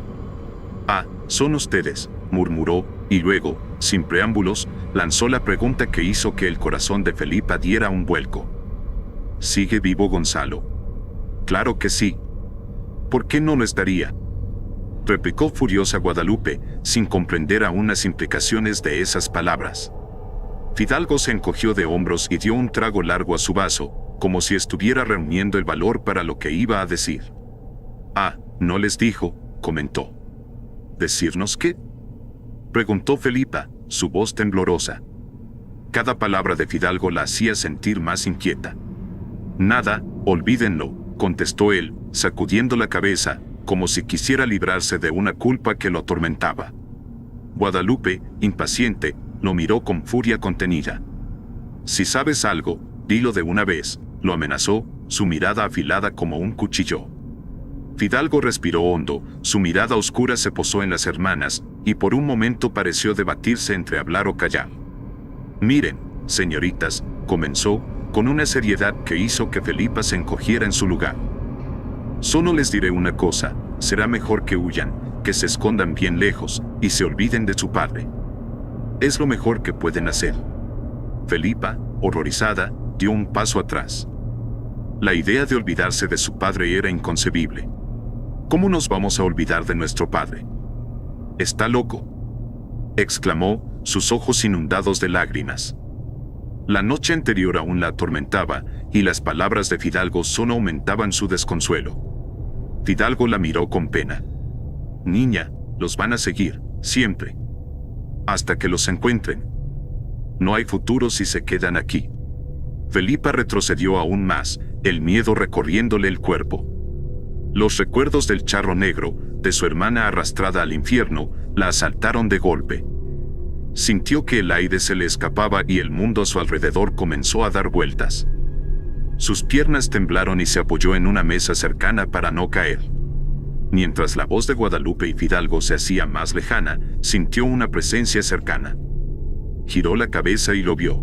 «Ah, son ustedes», murmuró, y luego, sin preámbulos, lanzó la pregunta que hizo que el corazón de Felipa diera un vuelco. ¿Sigue vivo Gonzalo? Claro que sí. ¿Por qué no lo estaría?, replicó furiosa Guadalupe, sin comprender aún las implicaciones de esas palabras. Fidalgo se encogió de hombros y dio un trago largo a su vaso, como si estuviera reuniendo el valor para lo que iba a decir. «Ah, no les dijo», comentó. «¿Decirnos qué?», preguntó Felipa, su voz temblorosa. Cada palabra de Fidalgo la hacía sentir más inquieta. «Nada, olvídenlo», contestó él, sacudiendo la cabeza, como si quisiera librarse de una culpa que lo atormentaba. Guadalupe, impaciente, lo miró con furia contenida. «Si sabes algo, dilo de una vez», lo amenazó, su mirada afilada como un cuchillo. Fidalgo respiró hondo, su mirada oscura se posó en las hermanas, y por un momento pareció debatirse entre hablar o callar. «Miren, señoritas», comenzó, con una seriedad que hizo que Felipa se encogiera en su lugar. «Solo les diré una cosa, será mejor que huyan, que se escondan bien lejos, y se olviden de su padre. Es lo mejor que pueden hacer». Felipa, horrorizada, dio un paso atrás. La idea de olvidarse de su padre era inconcebible. ¿Cómo nos vamos a olvidar de nuestro padre? «Está loco», exclamó, sus ojos inundados de lágrimas. La noche anterior aún la atormentaba, y las palabras de Fidalgo solo aumentaban su desconsuelo. Fidalgo la miró con pena. «Niña, los van a seguir, siempre. Hasta que los encuentren. No hay futuro si se quedan aquí». Felipa retrocedió aún más, el miedo recorriéndole el cuerpo. Los recuerdos del charro negro, de su hermana arrastrada al infierno, la asaltaron de golpe. Sintió que el aire se le escapaba y el mundo a su alrededor comenzó a dar vueltas. Sus piernas temblaron y se apoyó en una mesa cercana para no caer. Mientras la voz de Guadalupe y Fidalgo se hacía más lejana, sintió una presencia cercana. Giró la cabeza y lo vio.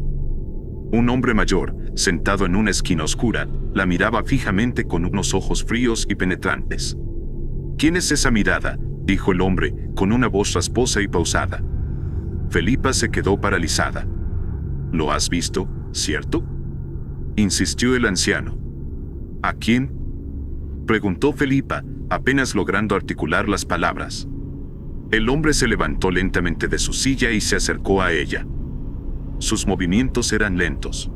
Un hombre mayor, sentado en una esquina oscura, la miraba fijamente con unos ojos fríos y penetrantes. «¿Quién es esa mirada?», dijo el hombre, con una voz rasposa y pausada. Felipa se quedó paralizada. «¿Lo has visto, cierto?», insistió el anciano. «¿A quién?», preguntó Felipa, apenas logrando articular las palabras. El hombre se levantó lentamente de su silla y se acercó a ella. Sus movimientos eran lentos.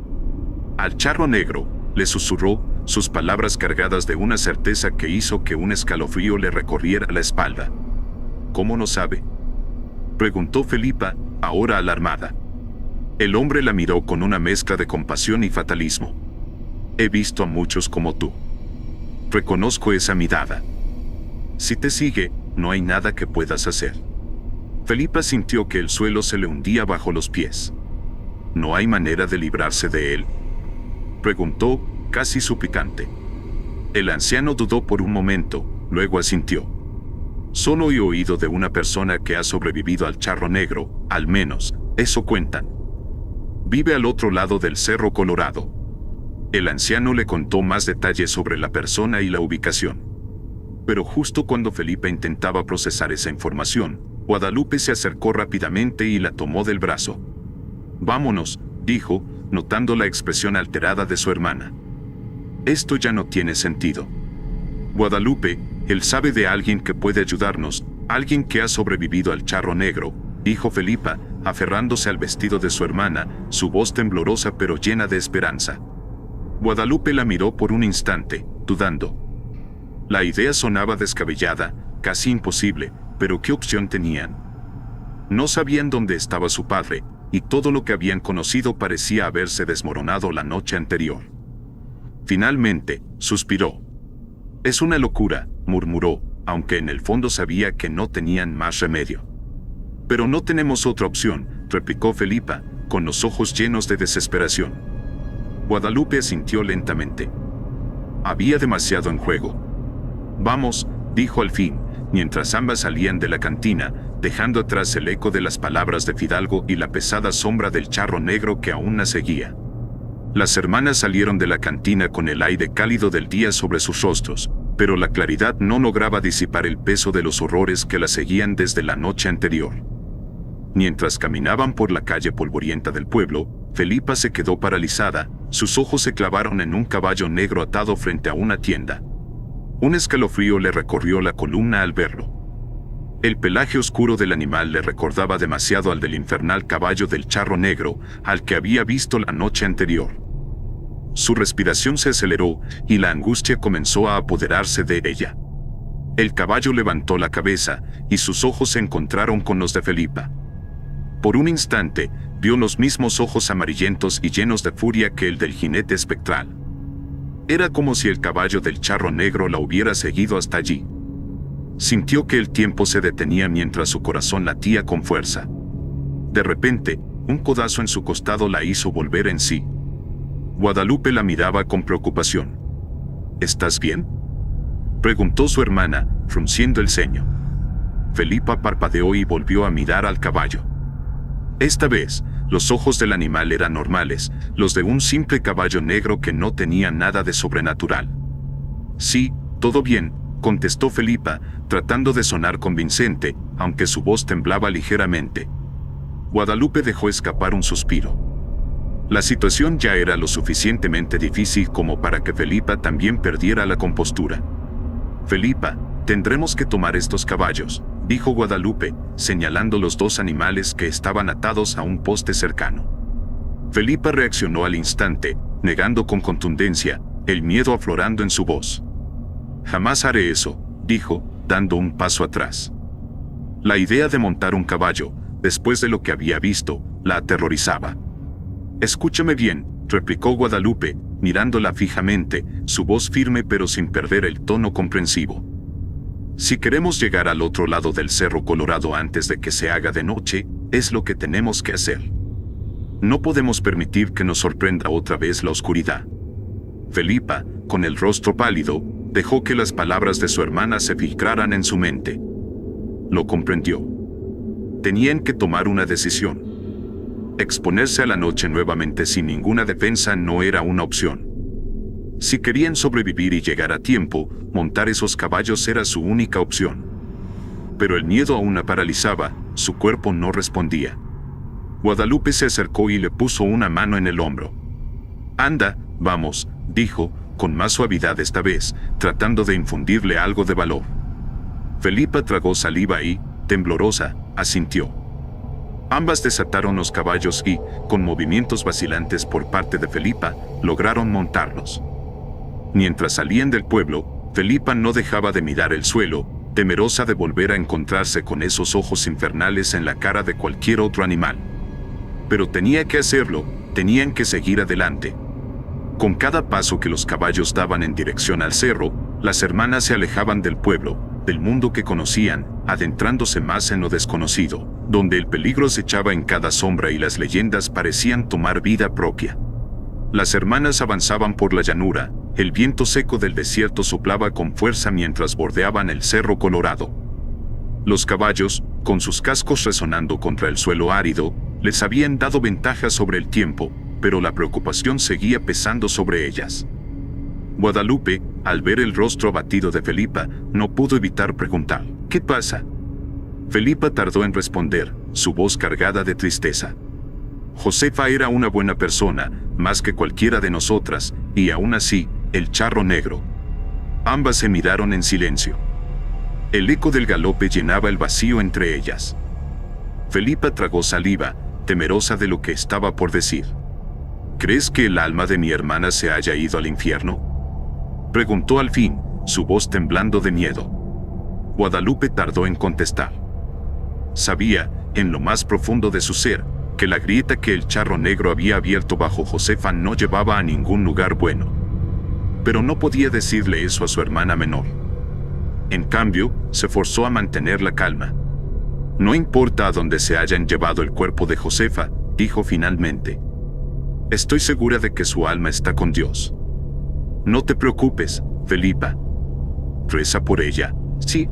Al charro negro, le susurró, sus palabras cargadas de una certeza que hizo que un escalofrío le recorriera la espalda. «¿Cómo no sabe?», preguntó Felipa, ahora alarmada. El hombre la miró con una mezcla de compasión y fatalismo. «He visto a muchos como tú. Reconozco esa mirada. Si te sigue, no hay nada que puedas hacer». Felipa sintió que el suelo se le hundía bajo los pies. «¿No hay manera de librarse de él?», preguntó, casi suplicante. El anciano dudó por un momento, luego asintió. «Solo he oído de una persona que ha sobrevivido al charro negro, al menos, eso cuentan. Vive al otro lado del Cerro Colorado». El anciano le contó más detalles sobre la persona y la ubicación. Pero justo cuando Felipa intentaba procesar esa información, Guadalupe se acercó rápidamente y la tomó del brazo. «Vámonos», dijo, notando la expresión alterada de su hermana. «Esto ya no tiene sentido. Guadalupe, él sabe de alguien que puede ayudarnos, alguien que ha sobrevivido al charro negro», dijo Felipa, aferrándose al vestido de su hermana, su voz temblorosa pero llena de esperanza. Guadalupe la miró por un instante, dudando. La idea sonaba descabellada, casi imposible, pero ¿qué opción tenían? No sabían dónde estaba su padre, y todo lo que habían conocido parecía haberse desmoronado la noche anterior. Finalmente, suspiró. «Es una locura», murmuró, aunque en el fondo sabía que no tenían más remedio. «Pero no tenemos otra opción», replicó Felipa, con los ojos llenos de desesperación. Guadalupe asintió lentamente. Había demasiado en juego. «Vamos», dijo al fin, mientras ambas salían de la cantina, dejando atrás el eco de las palabras de Fidalgo y la pesada sombra del charro negro que aún la seguía. Las hermanas salieron de la cantina con el aire cálido del día sobre sus rostros, pero la claridad no lograba disipar el peso de los horrores que la seguían desde la noche anterior. Mientras caminaban por la calle polvorienta del pueblo, Felipa se quedó paralizada, sus ojos se clavaron en un caballo negro atado frente a una tienda. Un escalofrío le recorrió la columna al verlo. El pelaje oscuro del animal le recordaba demasiado al del infernal caballo del charro negro, al que había visto la noche anterior. Su respiración se aceleró y la angustia comenzó a apoderarse de ella. El caballo levantó la cabeza y sus ojos se encontraron con los de Felipa. Por un instante, vio los mismos ojos amarillentos y llenos de furia que el del jinete espectral. Era como si el caballo del charro negro la hubiera seguido hasta allí. Sintió que el tiempo se detenía mientras su corazón latía con fuerza. De repente, un codazo en su costado la hizo volver en sí. Guadalupe la miraba con preocupación. ¿Estás bien?, preguntó su hermana, frunciendo el ceño. Felipa parpadeó y volvió a mirar al caballo. Esta vez, los ojos del animal eran normales, los de un simple caballo negro que no tenía nada de sobrenatural. Sí, todo bien, contestó Felipa, tratando de sonar convincente, aunque su voz temblaba ligeramente. Guadalupe dejó escapar un suspiro. La situación ya era lo suficientemente difícil como para que Felipa también perdiera la compostura. Felipa, tendremos que tomar estos caballos, dijo Guadalupe, señalando los dos animales que estaban atados a un poste cercano. Felipa reaccionó al instante, negando con contundencia, el miedo aflorando en su voz. Jamás haré eso, dijo, dando un paso atrás. La idea de montar un caballo, después de lo que había visto, la aterrorizaba. Escúchame bien, replicó Guadalupe, mirándola fijamente, su voz firme pero sin perder el tono comprensivo. Si queremos llegar al otro lado del Cerro Colorado antes de que se haga de noche, es lo que tenemos que hacer. No podemos permitir que nos sorprenda otra vez la oscuridad. Felipa, con el rostro pálido, dejó que las palabras de su hermana se filtraran en su mente. Lo comprendió. Tenían que tomar una decisión. Exponerse a la noche nuevamente sin ninguna defensa no era una opción. Si querían sobrevivir y llegar a tiempo, montar esos caballos era su única opción. Pero el miedo aún la paralizaba, su cuerpo no respondía. Guadalupe se acercó y le puso una mano en el hombro. «Anda, vamos», dijo, con más suavidad esta vez, tratando de infundirle algo de valor. Felipa tragó saliva y, temblorosa, asintió. Ambas desataron los caballos y, con movimientos vacilantes por parte de Felipa, lograron montarlos. Mientras salían del pueblo, Felipa no dejaba de mirar el suelo, temerosa de volver a encontrarse con esos ojos infernales en la cara de cualquier otro animal. Pero tenía que hacerlo, tenían que seguir adelante. Con cada paso que los caballos daban en dirección al cerro, las hermanas se alejaban del pueblo, del mundo que conocían, adentrándose más en lo desconocido, donde el peligro acechaba en cada sombra y las leyendas parecían tomar vida propia. Las hermanas avanzaban por la llanura, el viento seco del desierto soplaba con fuerza mientras bordeaban el Cerro Colorado. Los caballos, con sus cascos resonando contra el suelo árido, les habían dado ventaja sobre el tiempo, pero la preocupación seguía pesando sobre ellas. Guadalupe, al ver el rostro abatido de Felipa, no pudo evitar preguntar: «¿Qué pasa?». Felipa tardó en responder, su voz cargada de tristeza. Josefa era una buena persona, más que cualquiera de nosotras, y aún así, el charro negro. Ambas se miraron en silencio. El eco del galope llenaba el vacío entre ellas. Felipa tragó saliva, temerosa de lo que estaba por decir. «¿Crees que el alma de mi hermana se haya ido al infierno?», preguntó al fin, su voz temblando de miedo. Guadalupe tardó en contestar. Sabía, en lo más profundo de su ser, que la grieta que el charro negro había abierto bajo Josefa no llevaba a ningún lugar bueno. Pero no podía decirle eso a su hermana menor. En cambio, se forzó a mantener la calma. «No importa a dónde se hayan llevado el cuerpo de Josefa», dijo finalmente. «Estoy segura de que su alma está con Dios. No te preocupes, Felipa. Reza por ella, ¿sí?».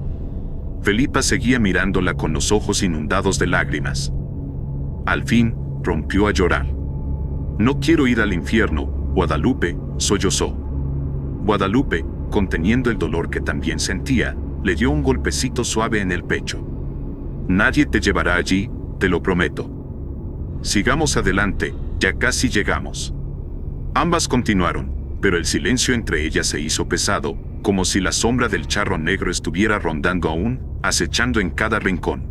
Felipa seguía mirándola con los ojos inundados de lágrimas. Al fin, rompió a llorar. «No quiero ir al infierno, Guadalupe», sollozó. Guadalupe, conteniendo el dolor que también sentía, le dio un golpecito suave en el pecho. «Nadie te llevará allí, te lo prometo. Sigamos adelante», Ya casi llegamos. Ambas continuaron, pero el silencio entre ellas se hizo pesado, como si la sombra del charro negro estuviera rondando aún, acechando en cada rincón.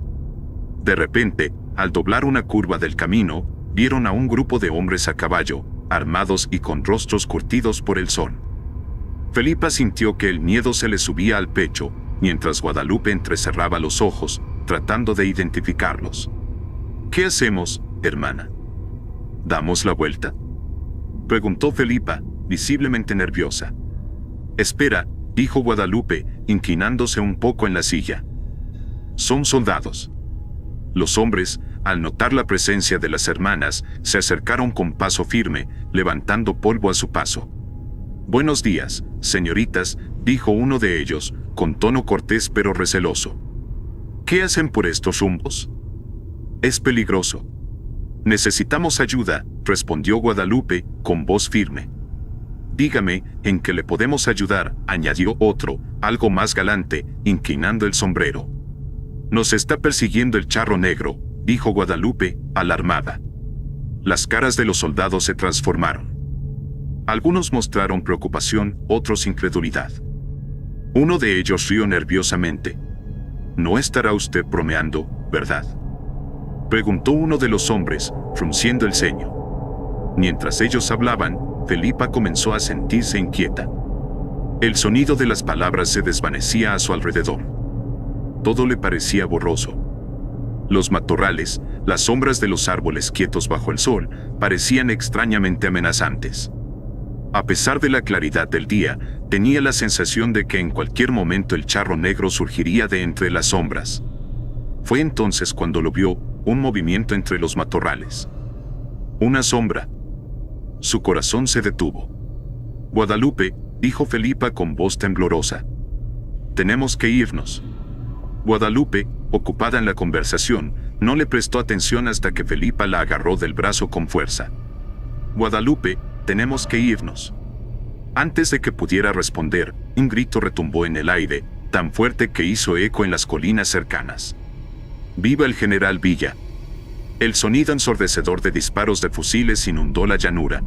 De repente, al doblar una curva del camino, vieron a un grupo de hombres a caballo, armados y con rostros curtidos por el sol. Felipa sintió que el miedo se le subía al pecho, mientras Guadalupe entrecerraba los ojos, tratando de identificarlos. ¿Qué hacemos, hermana? ¿Damos la vuelta?, preguntó Felipa, visiblemente nerviosa. Espera, dijo Guadalupe, inclinándose un poco en la silla. Son soldados. Los hombres, al notar la presencia de las hermanas, se acercaron con paso firme, levantando polvo a su paso. Buenos días, señoritas, dijo uno de ellos, con tono cortés pero receloso. ¿Qué hacen por estos rumbos? Es peligroso. Necesitamos ayuda, respondió Guadalupe, con voz firme. Dígame, ¿en qué le podemos ayudar?, añadió otro, algo más galante, inclinando el sombrero. Nos está persiguiendo el charro negro, dijo Guadalupe, alarmada. Las caras de los soldados se transformaron. Algunos mostraron preocupación, otros incredulidad. Uno de ellos rió nerviosamente. No estará usted bromeando, ¿verdad?, preguntó uno de los hombres, frunciendo el ceño. Mientras ellos hablaban, Felipa comenzó a sentirse inquieta. El sonido de las palabras se desvanecía a su alrededor. Todo le parecía borroso. Los matorrales, las sombras de los árboles quietos bajo el sol, parecían extrañamente amenazantes. A pesar de la claridad del día, tenía la sensación de que en cualquier momento el charro negro surgiría de entre las sombras. Fue entonces cuando lo vio, un movimiento entre los matorrales. Una sombra. Su corazón se detuvo. Guadalupe, dijo Felipa con voz temblorosa. Tenemos que irnos. Guadalupe, ocupada en la conversación, no le prestó atención hasta que Felipa la agarró del brazo con fuerza. Guadalupe, tenemos que irnos. Antes de que pudiera responder, un grito retumbó en el aire, tan fuerte que hizo eco en las colinas cercanas. ¡Viva el general Villa! El sonido ensordecedor de disparos de fusiles inundó la llanura.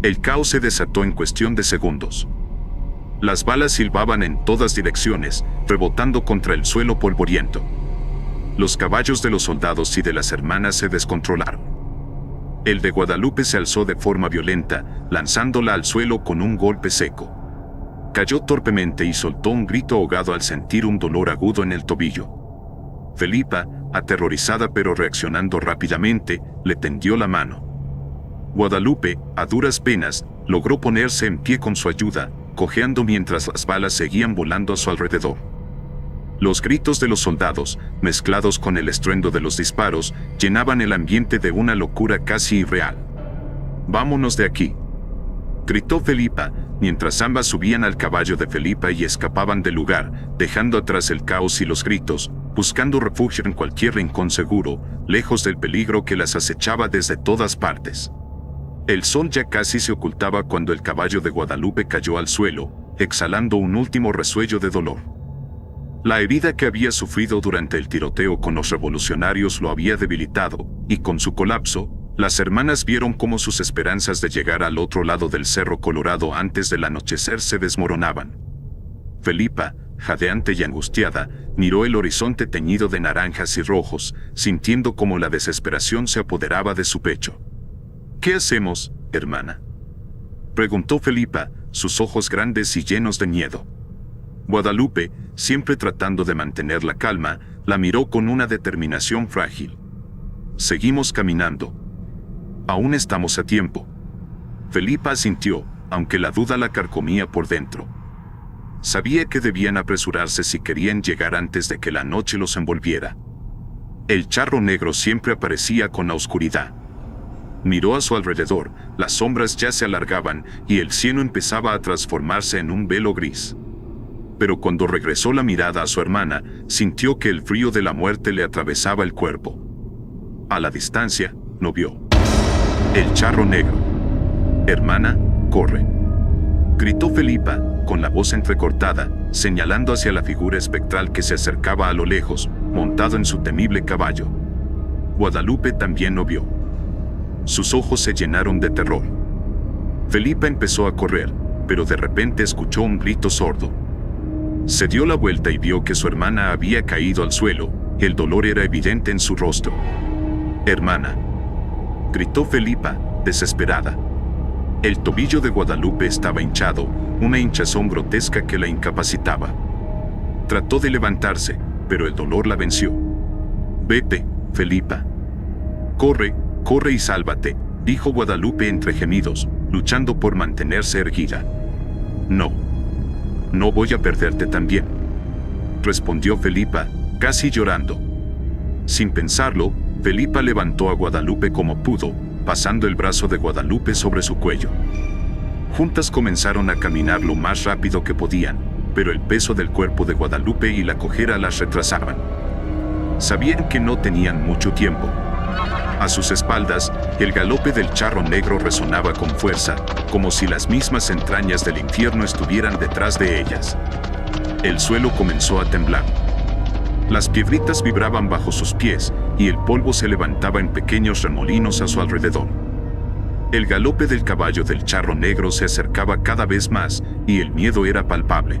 El caos se desató en cuestión de segundos. Las balas silbaban en todas direcciones, rebotando contra el suelo polvoriento. Los caballos de los soldados y de las hermanas se descontrolaron. El de Guadalupe se alzó de forma violenta, lanzándola al suelo con un golpe seco. Cayó torpemente y soltó un grito ahogado al sentir un dolor agudo en el tobillo. Felipa, aterrorizada pero reaccionando rápidamente, le tendió la mano. Guadalupe, a duras penas, logró ponerse en pie con su ayuda, cojeando mientras las balas seguían volando a su alrededor. Los gritos de los soldados, mezclados con el estruendo de los disparos, llenaban el ambiente de una locura casi irreal. «Vámonos de aquí», gritó Felipa, mientras ambas subían al caballo de Felipa y escapaban del lugar, dejando atrás el caos y los gritos, buscando refugio en cualquier rincón seguro, lejos del peligro que las acechaba desde todas partes. El sol ya casi se ocultaba cuando el caballo de Guadalupe cayó al suelo, exhalando un último resuello de dolor. La herida que había sufrido durante el tiroteo con los revolucionarios lo había debilitado, y con su colapso, las hermanas vieron cómo sus esperanzas de llegar al otro lado del Cerro Colorado antes del anochecer se desmoronaban. Felipa, jadeante y angustiada, miró el horizonte teñido de naranjas y rojos, sintiendo cómo la desesperación se apoderaba de su pecho. «¿Qué hacemos, hermana?», preguntó Felipa, sus ojos grandes y llenos de miedo. Guadalupe, siempre tratando de mantener la calma, la miró con una determinación frágil. «Seguimos caminando. Aún estamos a tiempo». Felipa asintió, aunque la duda la carcomía por dentro. Sabía que debían apresurarse si querían llegar antes de que la noche los envolviera. El charro negro siempre aparecía con la oscuridad. Miró a su alrededor, las sombras ya se alargaban y el cielo empezaba a transformarse en un velo gris. Pero cuando regresó la mirada a su hermana, sintió que el frío de la muerte le atravesaba el cuerpo. A la distancia, lo vio. El charro negro. «Hermana, corre», gritó Felipa, con la voz entrecortada, señalando hacia la figura espectral que se acercaba a lo lejos, montado en su temible caballo. Guadalupe también lo vio. sus ojos se llenaron de terror. Felipa empezó a correr, pero de repente escuchó un grito sordo. Se dio la vuelta y vio que su hermana había caído al suelo. El dolor era evidente en su rostro. «Hermana», gritó Felipa, desesperada. El tobillo de Guadalupe estaba hinchado, una hinchazón grotesca que la incapacitaba. Trató de levantarse, pero el dolor la venció. «Vete, Felipa. Corre, corre y sálvate», dijo Guadalupe entre gemidos, luchando por mantenerse erguida. «No. No voy a perderte también», respondió Felipa, casi llorando. Sin pensarlo, Felipa levantó a Guadalupe como pudo, pasando el brazo de Guadalupe sobre su cuello. Juntas comenzaron a caminar lo más rápido que podían, pero el peso del cuerpo de Guadalupe y la cojera las retrasaban. Sabían que no tenían mucho tiempo. A sus espaldas, el galope del charro negro resonaba con fuerza, como si las mismas entrañas del infierno estuvieran detrás de ellas. El suelo comenzó a temblar. Las piedritas vibraban bajo sus pies, y el polvo se levantaba en pequeños remolinos a su alrededor. El galope del caballo del charro negro se acercaba cada vez más, y el miedo era palpable.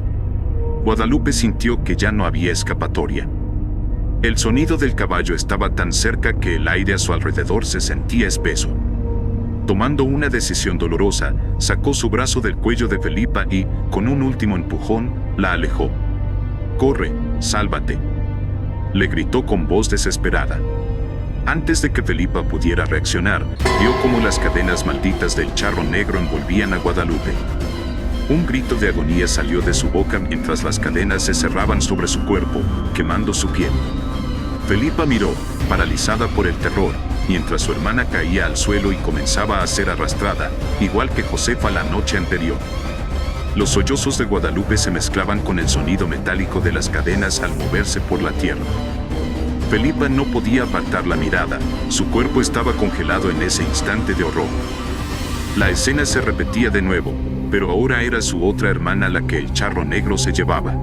Guadalupe sintió que ya no había escapatoria. El sonido del caballo estaba tan cerca que el aire a su alrededor se sentía espeso. Tomando una decisión dolorosa, sacó su brazo del cuello de Felipa y, con un último empujón, la alejó. «Corre, sálvate», le gritó con voz desesperada. Antes de que Felipa pudiera reaccionar, vio cómo las cadenas malditas del charro negro envolvían a Guadalupe. Un grito de agonía salió de su boca mientras las cadenas se cerraban sobre su cuerpo, quemando su piel. Felipa miró, paralizada por el terror, mientras su hermana caía al suelo y comenzaba a ser arrastrada, igual que Josefa la noche anterior. Los sollozos de Guadalupe se mezclaban con el sonido metálico de las cadenas al moverse por la tierra. Felipa no podía apartar la mirada, su cuerpo estaba congelado en ese instante de horror. La escena se repetía de nuevo, pero ahora era su otra hermana la que el charro negro se llevaba.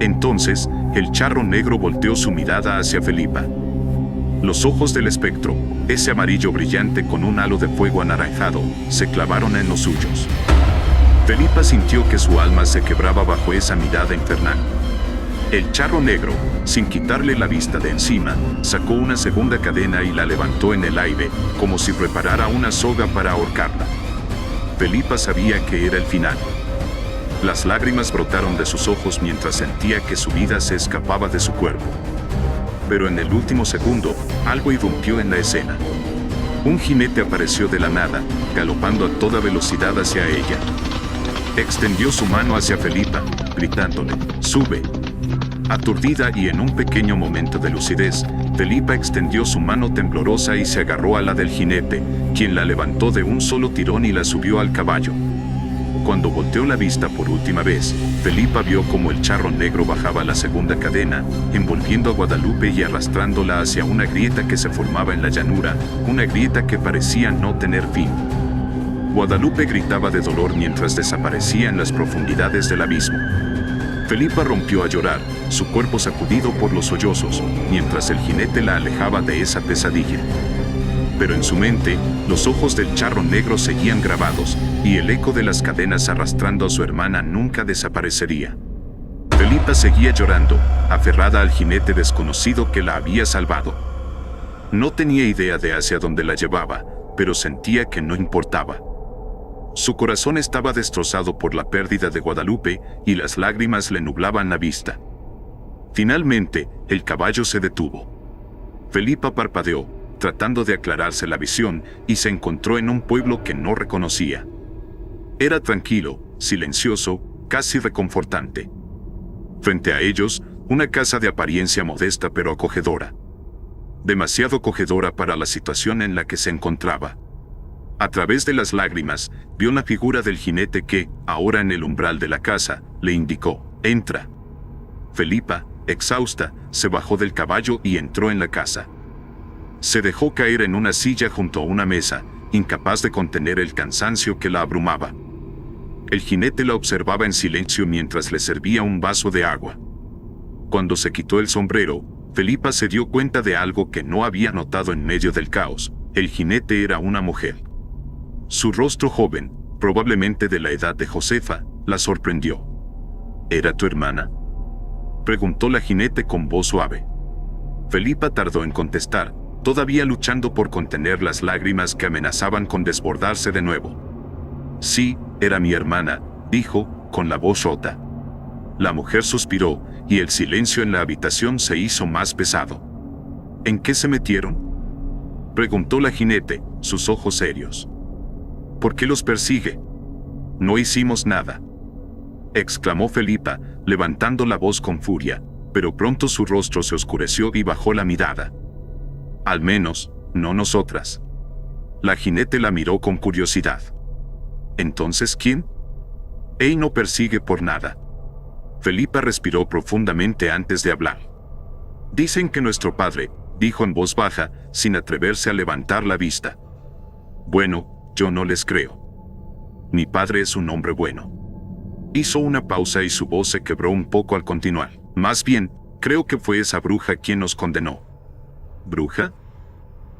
Entonces, el charro negro volteó su mirada hacia Felipa. Los ojos del espectro, ese amarillo brillante con un halo de fuego anaranjado, se clavaron en los suyos. Felipa sintió que su alma se quebraba bajo esa mirada infernal. El charro negro, sin quitarle la vista de encima, sacó una segunda cadena y la levantó en el aire, como si preparara una soga para ahorcarla. Felipa sabía que era el final. Las lágrimas brotaron de sus ojos mientras sentía que su vida se escapaba de su cuerpo. Pero en el último segundo, algo irrumpió en la escena. Un jinete apareció de la nada, galopando a toda velocidad hacia ella. Extendió su mano hacia Felipa, gritándole, «¡Sube!». Aturdida y en un pequeño momento de lucidez, Felipa extendió su mano temblorosa y se agarró a la del jinete, quien la levantó de un solo tirón y la subió al caballo. Cuando volteó la vista por última vez, Felipa vio cómo el charro negro bajaba la segunda cadena, envolviendo a Guadalupe y arrastrándola hacia una grieta que se formaba en la llanura, una grieta que parecía no tener fin. Guadalupe gritaba de dolor mientras desaparecía en las profundidades del abismo. Felipa rompió a llorar, su cuerpo sacudido por los sollozos, mientras el jinete la alejaba de esa pesadilla. Pero en su mente, los ojos del charro negro seguían grabados, y el eco de las cadenas arrastrando a su hermana nunca desaparecería. Felipa seguía llorando, aferrada al jinete desconocido que la había salvado. No tenía idea de hacia dónde la llevaba, pero sentía que no importaba. Su corazón estaba destrozado por la pérdida de Guadalupe y las lágrimas le nublaban la vista. Finalmente, el caballo se detuvo. Felipa parpadeó, tratando de aclararse la visión, y se encontró en un pueblo que no reconocía. Era tranquilo, silencioso, casi reconfortante. Frente a ellos, una casa de apariencia modesta pero acogedora. Demasiado acogedora para la situación en la que se encontraba. A través de las lágrimas, vio la figura del jinete que, ahora en el umbral de la casa, le indicó, «Entra». Felipa, exhausta, se bajó del caballo y entró en la casa. Se dejó caer en una silla junto a una mesa, incapaz de contener el cansancio que la abrumaba. El jinete la observaba en silencio mientras le servía un vaso de agua. Cuando se quitó el sombrero, Felipa se dio cuenta de algo que no había notado en medio del caos. El jinete era una mujer. Su rostro joven, probablemente de la edad de Josefa, la sorprendió. ¿Era tu hermana?, preguntó la jinete con voz suave. Felipa tardó en contestar, todavía luchando por contener las lágrimas que amenazaban con desbordarse de nuevo. Sí, era mi hermana, dijo, con la voz rota. La mujer suspiró, y el silencio en la habitación se hizo más pesado. ¿En qué se metieron?, preguntó la jinete, sus ojos serios. ¿Por qué los persigue? No hicimos nada, exclamó Felipa, levantando la voz con furia, pero pronto su rostro se oscureció y bajó la mirada. Al menos, no nosotras. La jinete la miró con curiosidad. ¿Entonces quién? Él no persigue por nada. Felipa respiró profundamente antes de hablar. Dicen que nuestro padre, dijo en voz baja, sin atreverse a levantar la vista. Bueno, yo no les creo. Mi padre es un hombre bueno. Hizo una pausa y su voz se quebró un poco al continuar. Más bien, creo que fue esa bruja quien nos condenó. ¿Bruja?,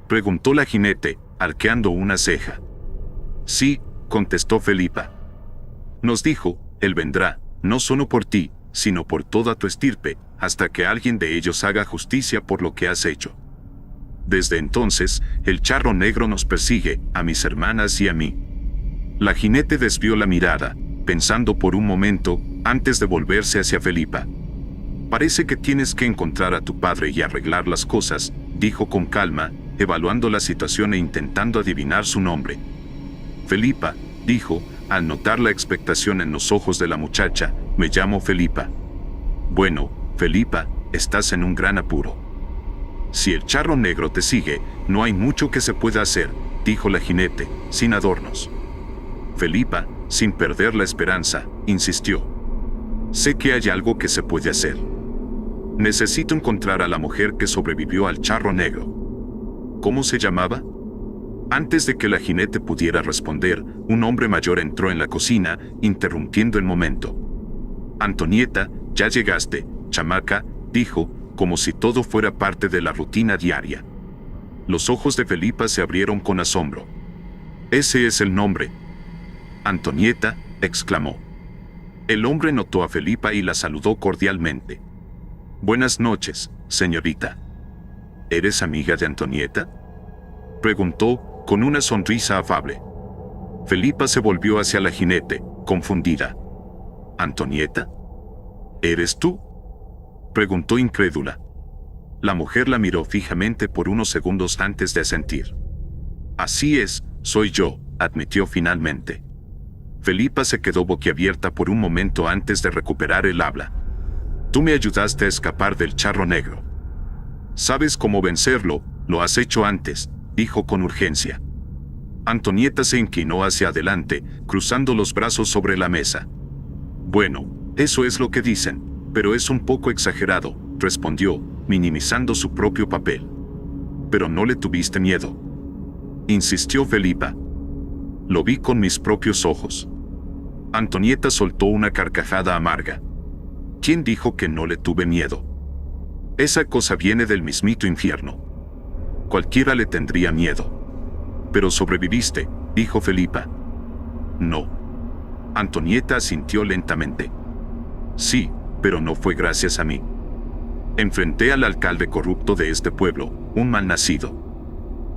preguntó la jinete, arqueando una ceja. Sí, contestó Felipa. Nos dijo, él vendrá, no solo por ti, sino por toda tu estirpe, hasta que alguien de ellos haga justicia por lo que has hecho. Desde entonces, el charro negro nos persigue, a mis hermanas y a mí. La jinete desvió la mirada, pensando por un momento, antes de volverse hacia Felipa. Parece que tienes que encontrar a tu padre y arreglar las cosas, dijo con calma, evaluando la situación e intentando adivinar su nombre. Felipa, dijo, al notar la expectación en los ojos de la muchacha, me llamo Felipa. Bueno, Felipa, estás en un gran apuro. Si el charro negro te sigue, no hay mucho que se pueda hacer, dijo la jinete, sin adornos. Felipa, sin perder la esperanza, insistió. Sé que hay algo que se puede hacer. Necesito encontrar a la mujer que sobrevivió al charro negro. ¿Cómo se llamaba? Antes de que la jinete pudiera responder, un hombre mayor entró en la cocina, interrumpiendo el momento. Antonieta, ya llegaste, chamaca, dijo, como si todo fuera parte de la rutina diaria. Los ojos de Felipa se abrieron con asombro. Ese es el nombre. Antonieta, exclamó. El hombre notó a Felipa y la saludó cordialmente. Buenas noches, señorita. ¿Eres amiga de Antonieta?, preguntó, con una sonrisa afable. Felipa se volvió hacia la jinete, confundida. ¿Antonieta? ¿Eres tú?, preguntó incrédula. La mujer la miró fijamente por unos segundos antes de asentir. Así es, soy yo, admitió finalmente. Felipa se quedó boquiabierta por un momento antes de recuperar el habla. Tú me ayudaste a escapar del charro negro. ¿Sabes cómo vencerlo? Lo has hecho antes, dijo con urgencia. Antonieta se inclinó hacia adelante, cruzando los brazos sobre la mesa. Bueno, eso es lo que dicen, pero es un poco exagerado, respondió, minimizando su propio papel. Pero no le tuviste miedo, insistió Felipa. Lo vi con mis propios ojos. Antonieta soltó una carcajada amarga. ¿Quién dijo que no le tuve miedo? Esa cosa viene del mismito infierno. Cualquiera le tendría miedo. Pero sobreviviste, dijo Felipa. No. Antonieta asintió lentamente. Sí, pero no fue gracias a mí. Enfrenté al alcalde corrupto de este pueblo, un malnacido.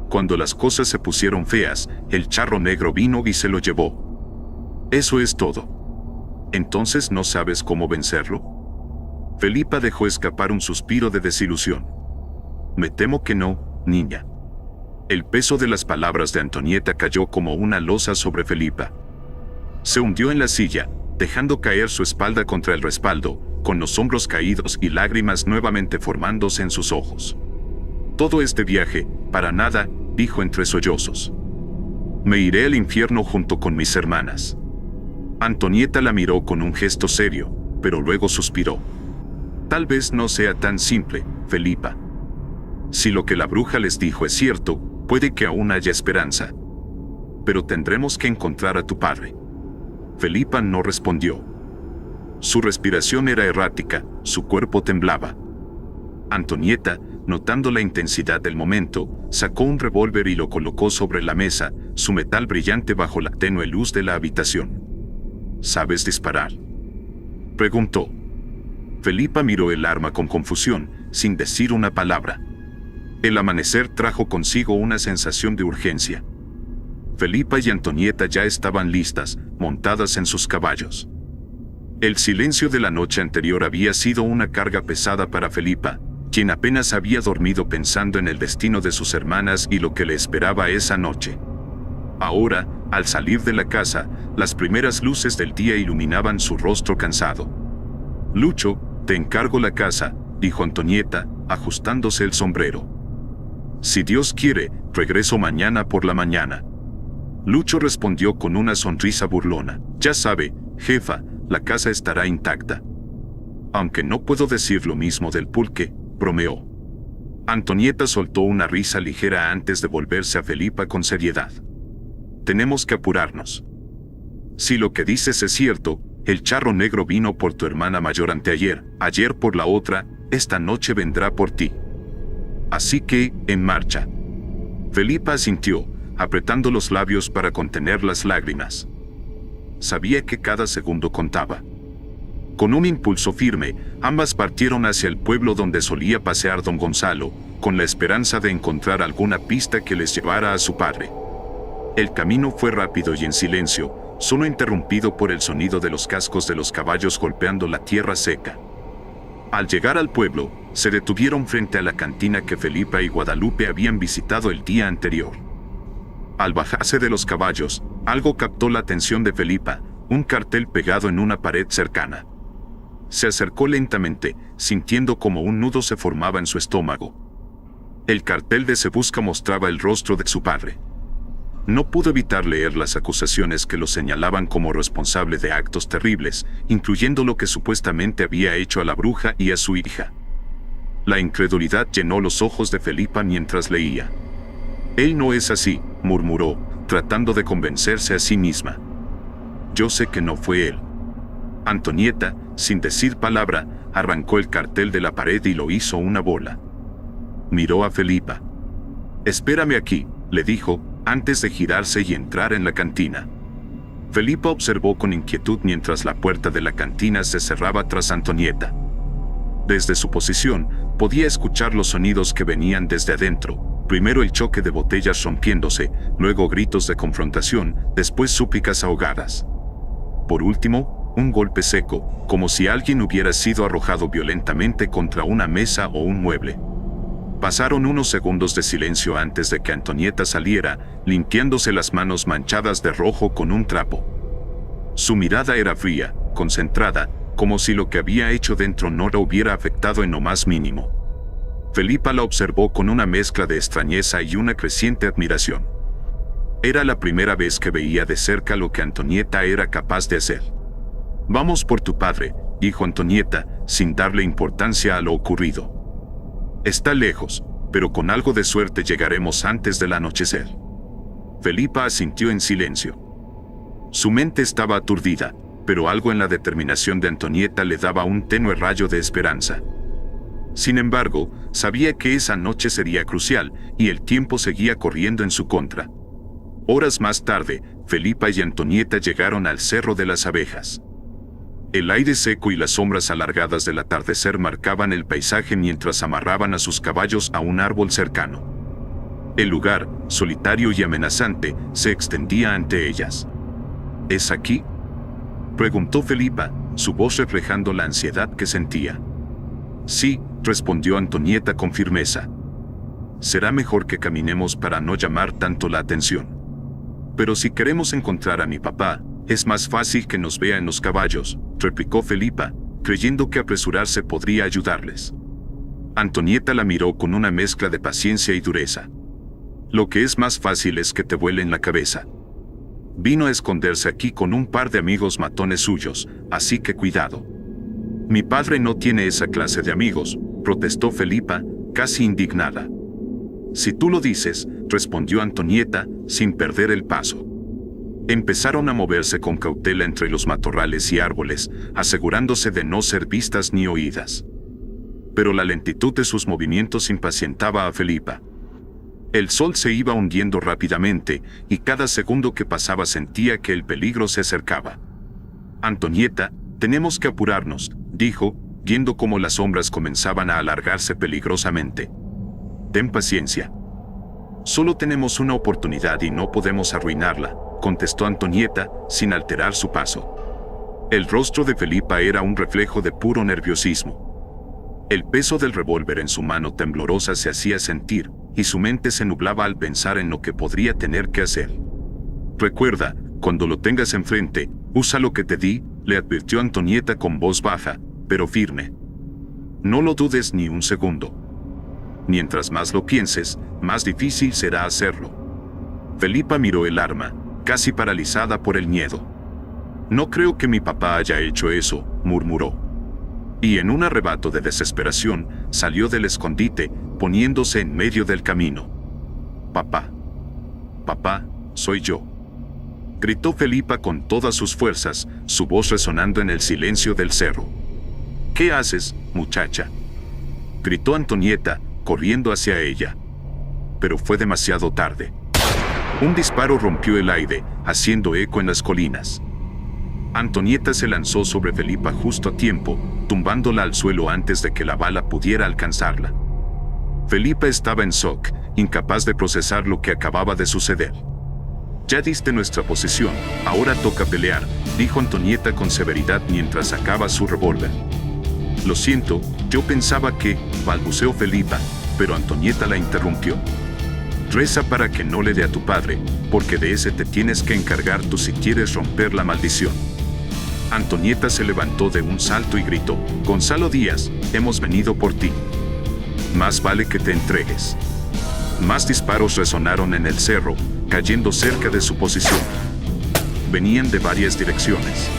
Cuando las cosas se pusieron feas, el charro negro vino y se lo llevó. Eso es todo. ¿Entonces no sabes cómo vencerlo? Felipa dejó escapar un suspiro de desilusión. Me temo que no, niña. El peso de las palabras de Antonieta cayó como una losa sobre Felipa. Se hundió en la silla, dejando caer su espalda contra el respaldo, con los hombros caídos y lágrimas nuevamente formándose en sus ojos. Todo este viaje, para nada, dijo entre sollozos. Me iré al infierno junto con mis hermanas. Antonieta la miró con un gesto serio, pero luego suspiró. Tal vez no sea tan simple, Felipa. Si lo que la bruja les dijo es cierto, puede que aún haya esperanza. Pero tendremos que encontrar a tu padre. Felipa no respondió. Su respiración era errática, su cuerpo temblaba. Antonieta, notando la intensidad del momento, sacó un revólver y lo colocó sobre la mesa, su metal brillante bajo la tenue luz de la habitación. ¿Sabes disparar?, preguntó. Felipa miró el arma con confusión, sin decir una palabra. El amanecer trajo consigo una sensación de urgencia. Felipa y Antonieta ya estaban listas, montadas en sus caballos. El silencio de la noche anterior había sido una carga pesada para Felipa, quien apenas había dormido pensando en el destino de sus hermanas y lo que le esperaba esa noche. Ahora, al salir de la casa, las primeras luces del día iluminaban su rostro cansado. «Lucho, te encargo la casa», dijo Antonieta, ajustándose el sombrero. «Si Dios quiere, regreso mañana por la mañana». Lucho respondió con una sonrisa burlona. «Ya sabe, jefa, la casa estará intacta». «Aunque no puedo decir lo mismo del pulque», bromeó. Antonieta soltó una risa ligera antes de volverse a Felipa con seriedad. «Tenemos que apurarnos. Si lo que dices es cierto, el charro negro vino por tu hermana mayor anteayer, ayer por la otra, esta noche vendrá por ti. Así que, en marcha». Felipa asintió, apretando los labios para contener las lágrimas. Sabía que cada segundo contaba. Con un impulso firme, ambas partieron hacia el pueblo donde solía pasear don Gonzalo, con la esperanza de encontrar alguna pista que les llevara a su padre. El camino fue rápido y en silencio, solo interrumpido por el sonido de los cascos de los caballos golpeando la tierra seca. Al llegar al pueblo, se detuvieron frente a la cantina que Felipa y Guadalupe habían visitado el día anterior. Al bajarse de los caballos, algo captó la atención de Felipa, un cartel pegado en una pared cercana. Se acercó lentamente, sintiendo como un nudo se formaba en su estómago. El cartel de Se Busca mostraba el rostro de su padre. No pudo evitar leer las acusaciones que lo señalaban como responsable de actos terribles, incluyendo lo que supuestamente había hecho a la bruja y a su hija. La incredulidad llenó los ojos de Felipa mientras leía. «Él no es así», murmuró, tratando de convencerse a sí misma. «Yo sé que no fue él». Antonieta, sin decir palabra, arrancó el cartel de la pared y lo hizo una bola. Miró a Felipa. «Espérame aquí», le dijo, antes de girarse y entrar en la cantina. Felipa observó con inquietud mientras la puerta de la cantina se cerraba tras Antonieta. Desde su posición, podía escuchar los sonidos que venían desde adentro. Primero el choque de botellas rompiéndose, luego gritos de confrontación, después súplicas ahogadas. Por último, un golpe seco, como si alguien hubiera sido arrojado violentamente contra una mesa o un mueble. Pasaron unos segundos de silencio antes de que Antonieta saliera, limpiándose las manos manchadas de rojo con un trapo. Su mirada era fría, concentrada, como si lo que había hecho dentro no la hubiera afectado en lo más mínimo. Felipa la observó con una mezcla de extrañeza y una creciente admiración. Era la primera vez que veía de cerca lo que Antonieta era capaz de hacer. «Vamos por tu padre», dijo Antonieta, sin darle importancia a lo ocurrido. «Está lejos, pero con algo de suerte llegaremos antes del anochecer». Felipa asintió en silencio. Su mente estaba aturdida, pero algo en la determinación de Antonieta le daba un tenue rayo de esperanza. Sin embargo, sabía que esa noche sería crucial, y el tiempo seguía corriendo en su contra. Horas más tarde, Felipa y Antonieta llegaron al Cerro de las Abejas. El aire seco y las sombras alargadas del atardecer marcaban el paisaje mientras amarraban a sus caballos a un árbol cercano. El lugar, solitario y amenazante, se extendía ante ellas. «¿Es aquí?», preguntó Felipa, su voz reflejando la ansiedad que sentía. «Sí», respondió Antonieta con firmeza. «Será mejor que caminemos para no llamar tanto la atención. Pero si queremos encontrar a mi papá, es más fácil que nos vea en los caballos», replicó Felipa, creyendo que apresurarse podría ayudarles. Antonieta la miró con una mezcla de paciencia y dureza. «Lo que es más fácil es que te vuelen la cabeza. Vino a esconderse aquí con un par de amigos matones suyos, así que cuidado». «Mi padre no tiene esa clase de amigos», protestó Felipa, casi indignada. «Si tú lo dices», respondió Antonieta, sin perder el paso. Empezaron a moverse con cautela entre los matorrales y árboles, asegurándose de no ser vistas ni oídas. pero la lentitud de sus movimientos impacientaba a Felipa. El sol se iba hundiendo rápidamente, y cada segundo que pasaba sentía que el peligro se acercaba. «Antonieta, tenemos que apurarnos», dijo, viendo cómo las sombras comenzaban a alargarse peligrosamente. «Ten paciencia. Solo tenemos una oportunidad y no podemos arruinarla», contestó Antonieta, sin alterar su paso. El rostro de Felipa era un reflejo de puro nerviosismo. El peso del revólver en su mano temblorosa se hacía sentir, y su mente se nublaba al pensar en lo que podría tener que hacer. «Recuerda, cuando lo tengas enfrente, usa lo que te di», le advirtió Antonieta con voz baja, pero firme. «No lo dudes ni un segundo. Mientras más lo pienses, más difícil será hacerlo». Felipa miró el arma, casi paralizada por el miedo. «No creo que mi papá haya hecho eso», murmuró. Y en un arrebato de desesperación, salió del escondite, poniéndose en medio del camino. «Papá. Papá, soy yo», gritó Felipa con todas sus fuerzas, su voz resonando en el silencio del cerro. «¿Qué haces, muchacha?», gritó Antonieta, corriendo hacia ella. Pero fue demasiado tarde. Un disparo rompió el aire, haciendo eco en las colinas. Antonieta se lanzó sobre Felipa justo a tiempo, tumbándola al suelo antes de que la bala pudiera alcanzarla. Felipa estaba en shock, incapaz de procesar lo que acababa de suceder. «Ya diste nuestra posición, ahora toca pelear», dijo Antonieta con severidad mientras sacaba su revólver. «Lo siento, yo pensaba que», balbuceó Felipa, pero Antonieta la interrumpió. «Reza para que no le dé a tu padre, porque de ese te tienes que encargar tú si quieres romper la maldición». Antonieta se levantó de un salto y gritó: «Gonzalo Díaz, hemos venido por ti. Más vale que te entregues». Más disparos resonaron en el cerro, cayendo cerca de su posición. Venían de varias direcciones.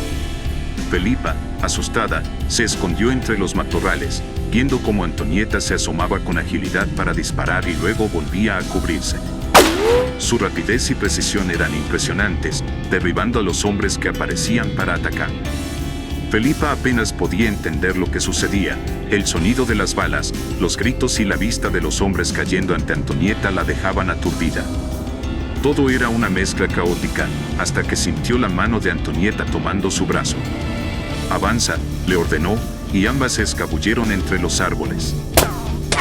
Felipa, asustada, se escondió entre los matorrales, viendo cómo Antonieta se asomaba con agilidad para disparar y luego volvía a cubrirse. Su rapidez y precisión eran impresionantes, derribando a los hombres que aparecían para atacar. Felipa apenas podía entender lo que sucedía. El sonido de las balas, los gritos y la vista de los hombres cayendo ante Antonieta la dejaban aturdida. Todo era una mezcla caótica, hasta que sintió la mano de Antonieta tomando su brazo. «Avanza», le ordenó, y ambas se escabulleron entre los árboles.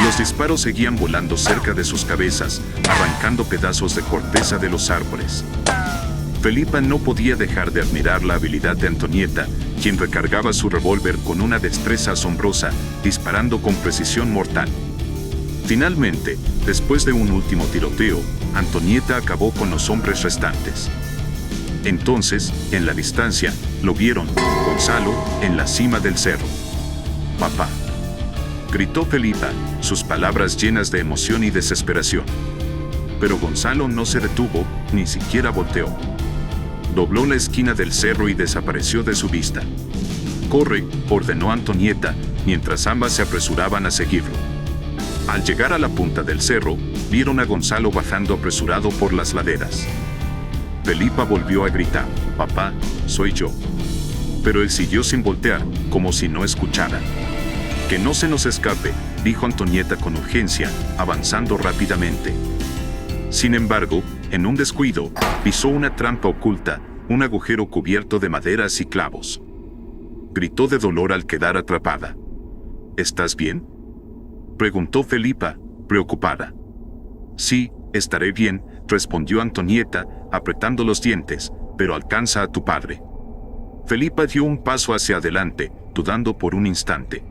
Los disparos seguían volando cerca de sus cabezas, arrancando pedazos de corteza de los árboles. Felipa no podía dejar de admirar la habilidad de Antonieta, quien recargaba su revólver con una destreza asombrosa, disparando con precisión mortal. Finalmente, después de un último tiroteo, Antonieta acabó con los hombres restantes. Entonces, en la distancia, lo vieron, Gonzalo, en la cima del cerro. «Papá», gritó Felipa, sus palabras llenas de emoción y desesperación. Pero Gonzalo no se detuvo, ni siquiera volteó. Dobló la esquina del cerro y desapareció de su vista. «Corre», ordenó Antonieta, mientras ambas se apresuraban a seguirlo. Al llegar a la punta del cerro, vieron a Gonzalo bajando apresurado por las laderas. Felipa volvió a gritar: «Papá, soy yo». Pero él siguió sin voltear, como si no escuchara. «Que no se nos escape», dijo Antonieta con urgencia, avanzando rápidamente. Sin embargo, en un descuido, pisó una trampa oculta, un agujero cubierto de maderas y clavos. Gritó de dolor al quedar atrapada. «¿Estás bien?», preguntó Felipa, preocupada. «Sí, estaré bien», respondió Antonieta, apretando los dientes, «pero alcanza a tu padre». Felipa dio un paso hacia adelante, dudando por un instante.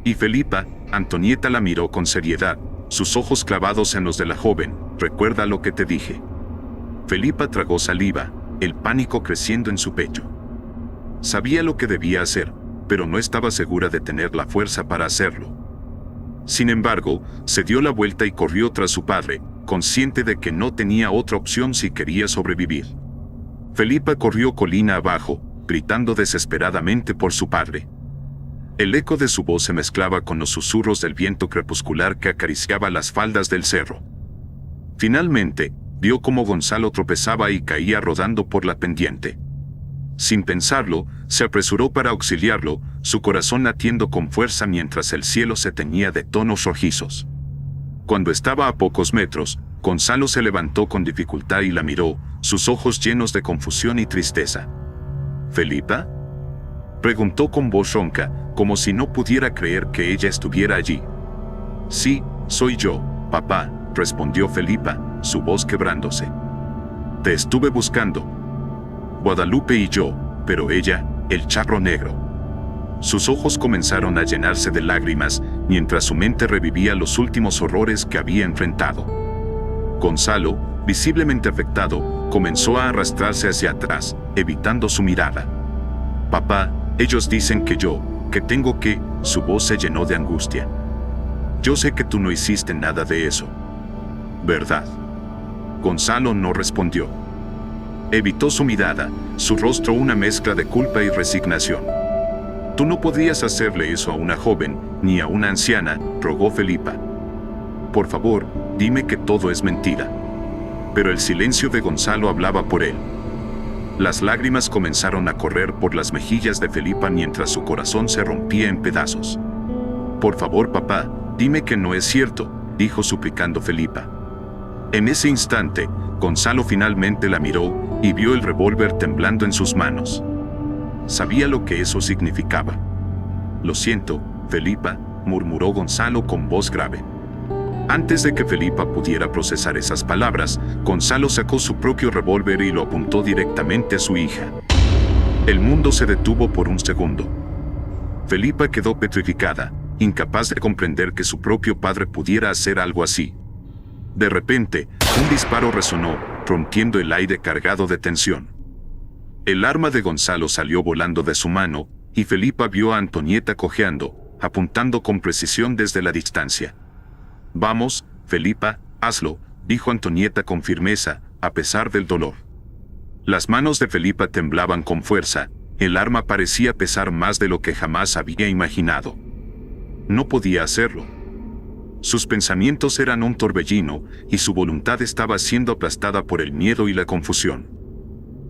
«¿Y Felipa?», Antonieta la miró con seriedad, sus ojos clavados en los de la joven. «¿Recuerda lo que te dije?». Felipa tragó saliva, el pánico creciendo en su pecho. Sabía lo que debía hacer, pero no estaba segura de tener la fuerza para hacerlo. Sin embargo, se dio la vuelta y corrió tras su padre, consciente de que no tenía otra opción si quería sobrevivir. Felipa corrió colina abajo, gritando desesperadamente por su padre. El eco de su voz se mezclaba con los susurros del viento crepuscular que acariciaba las faldas del cerro. Finalmente, vio cómo Gonzalo tropezaba y caía rodando por la pendiente. Sin pensarlo, se apresuró para auxiliarlo, su corazón latiendo con fuerza mientras el cielo se teñía de tonos rojizos. Cuando estaba a pocos metros, Gonzalo se levantó con dificultad y la miró, sus ojos llenos de confusión y tristeza. ¿Felipa?, preguntó con voz ronca, como si no pudiera creer que ella estuviera allí. Sí, soy yo, papá, respondió Felipa, su voz quebrándose. Te estuve buscando. Guadalupe y yo, pero ella, el charro negro. Sus ojos comenzaron a llenarse de lágrimas, mientras su mente revivía los últimos horrores que había enfrentado. Gonzalo, visiblemente afectado, comenzó a arrastrarse hacia atrás, evitando su mirada. Papá, ellos dicen que tengo que, su voz se llenó de angustia. Yo sé que tú no hiciste nada de eso. ¿Verdad? Gonzalo no respondió. Evitó su mirada, su rostro una mezcla de culpa y resignación. Tú no podías hacerle eso a una joven, ni a una anciana, rogó Felipa. Por favor, dime que todo es mentira. Pero el silencio de Gonzalo hablaba por él. Las lágrimas comenzaron a correr por las mejillas de Felipa mientras su corazón se rompía en pedazos. Por favor, papá, dime que no es cierto, dijo suplicando Felipa. En ese instante, Gonzalo finalmente la miró y vio el revólver temblando en sus manos. Sabía lo que eso significaba. Lo siento, Felipa, murmuró Gonzalo con voz grave. Antes de que Felipa pudiera procesar esas palabras, Gonzalo sacó su propio revólver y lo apuntó directamente a su hija. El mundo se detuvo por un segundo. Felipa quedó petrificada, incapaz de comprender que su propio padre pudiera hacer algo así. De repente, un disparo resonó, rompiendo el aire cargado de tensión. El arma de Gonzalo salió volando de su mano, y Felipa vio a Antonieta cojeando, apuntando con precisión desde la distancia. Vamos, Felipa, hazlo, dijo Antonieta con firmeza, a pesar del dolor. Las manos de Felipa temblaban con fuerza, el arma parecía pesar más de lo que jamás había imaginado. No podía hacerlo. Sus pensamientos eran un torbellino, y su voluntad estaba siendo aplastada por el miedo y la confusión.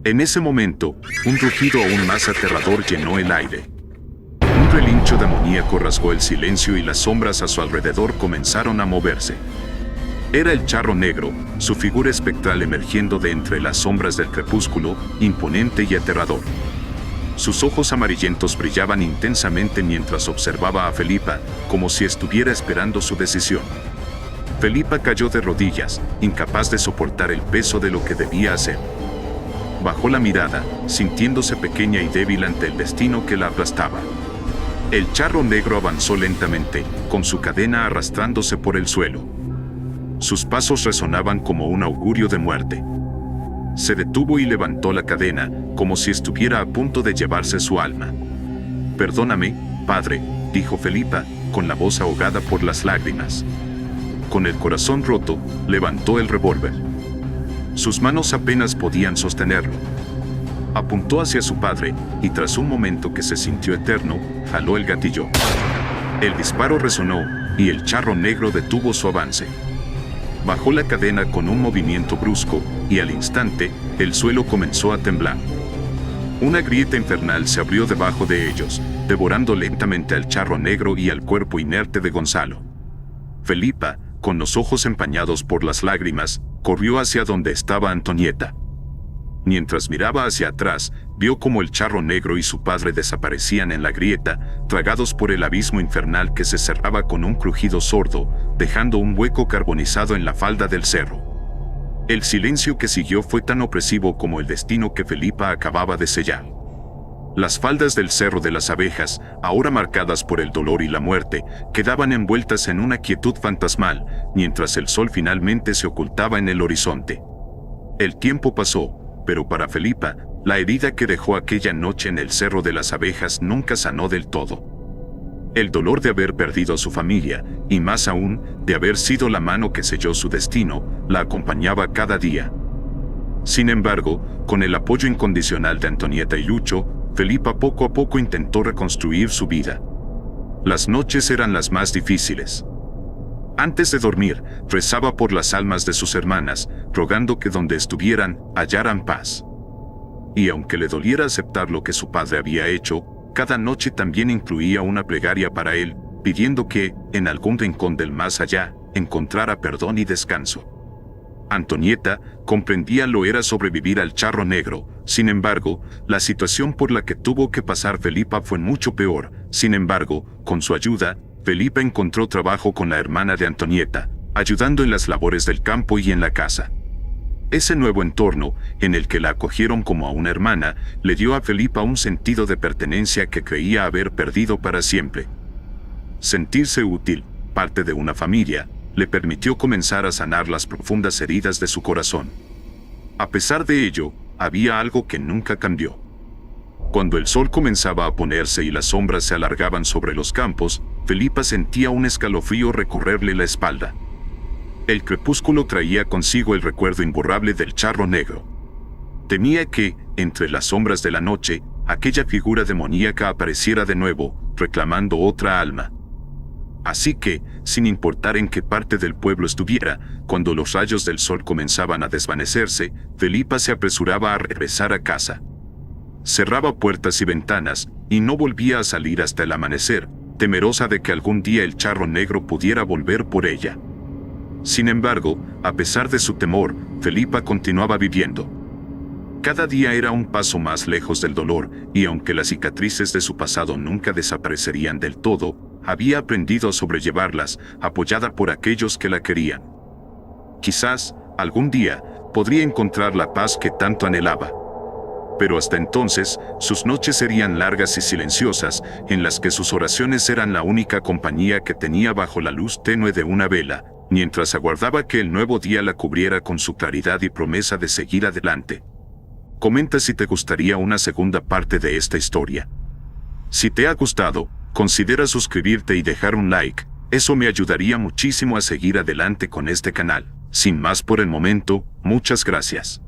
En ese momento, un rugido aún más aterrador llenó el aire. Un relincho demoníaco rasgó el silencio y las sombras a su alrededor comenzaron a moverse. Era el charro negro, su figura espectral emergiendo de entre las sombras del crepúsculo, imponente y aterrador. Sus ojos amarillentos brillaban intensamente mientras observaba a Felipa, como si estuviera esperando su decisión. Felipa cayó de rodillas, incapaz de soportar el peso de lo que debía hacer. Bajó la mirada, sintiéndose pequeña y débil ante el destino que la aplastaba. El charro negro avanzó lentamente, con su cadena arrastrándose por el suelo. Sus pasos resonaban como un augurio de muerte. Se detuvo y levantó la cadena, como si estuviera a punto de llevarse su alma. Perdóname, padre, dijo Felipa, con la voz ahogada por las lágrimas. Con el corazón roto, levantó el revólver. Sus manos apenas podían sostenerlo. Apuntó hacia su padre, y tras un momento que se sintió eterno, jaló el gatillo. El disparo resonó, y el charro negro detuvo su avance. Bajó la cadena con un movimiento brusco, y al instante, el suelo comenzó a temblar. Una grieta infernal se abrió debajo de ellos, devorando lentamente al charro negro y al cuerpo inerte de Gonzalo. Felipa, con los ojos empañados por las lágrimas, corrió hacia donde estaba Antonieta. Mientras miraba hacia atrás, vio cómo el charro negro y su padre desaparecían en la grieta, tragados por el abismo infernal que se cerraba con un crujido sordo, dejando un hueco carbonizado en la falda del cerro. El silencio que siguió fue tan opresivo como el destino que Felipa acababa de sellar. Las faldas del Cerro de las Abejas, ahora marcadas por el dolor y la muerte, quedaban envueltas en una quietud fantasmal, mientras el sol finalmente se ocultaba en el horizonte. El tiempo pasó, pero para Felipa, la herida que dejó aquella noche en el Cerro de las Abejas nunca sanó del todo. El dolor de haber perdido a su familia, y más aún, de haber sido la mano que selló su destino, la acompañaba cada día. Sin embargo, con el apoyo incondicional de Antonieta y Lucho, Felipa poco a poco intentó reconstruir su vida. Las noches eran las más difíciles. Antes de dormir, rezaba por las almas de sus hermanas, rogando que donde estuvieran, hallaran paz. y aunque le doliera aceptar lo que su padre había hecho, cada noche también incluía una plegaria para él, pidiendo que, en algún rincón del más allá, encontrara perdón y descanso. Antonieta comprendía lo era sobrevivir al charro negro. Sin embargo, la situación por la que tuvo que pasar Felipa fue mucho peor. Sin embargo, con su ayuda, Felipa encontró trabajo con la hermana de Antonieta, ayudando en las labores del campo y en la casa. Ese nuevo entorno, en el que la acogieron como a una hermana, le dio a Felipa un sentido de pertenencia que creía haber perdido para siempre. Sentirse útil, parte de una familia, le permitió comenzar a sanar las profundas heridas de su corazón. A pesar de ello, había algo que nunca cambió. Cuando el sol comenzaba a ponerse y las sombras se alargaban sobre los campos, Felipa sentía un escalofrío recorrerle la espalda. El crepúsculo traía consigo el recuerdo imborrable del charro negro. Temía que, entre las sombras de la noche, aquella figura demoníaca apareciera de nuevo, reclamando otra alma. Así que, sin importar en qué parte del pueblo estuviera, cuando los rayos del sol comenzaban a desvanecerse, Felipa se apresuraba a regresar a casa. Cerraba puertas y ventanas, y no volvía a salir hasta el amanecer, temerosa de que algún día el charro negro pudiera volver por ella. Sin embargo, a pesar de su temor, Felipa continuaba viviendo. Cada día era un paso más lejos del dolor, y aunque las cicatrices de su pasado nunca desaparecerían del todo, había aprendido a sobrellevarlas, apoyada por aquellos que la querían. Quizás, algún día, podría encontrar la paz que tanto anhelaba. Pero hasta entonces, sus noches serían largas y silenciosas, en las que sus oraciones eran la única compañía que tenía bajo la luz tenue de una vela, mientras aguardaba que el nuevo día la cubriera con su claridad y promesa de seguir adelante. Comenta si te gustaría una segunda parte de esta historia. Si te ha gustado, considera suscribirte y dejar un like, eso me ayudaría muchísimo a seguir adelante con este canal. Sin más por el momento, muchas gracias.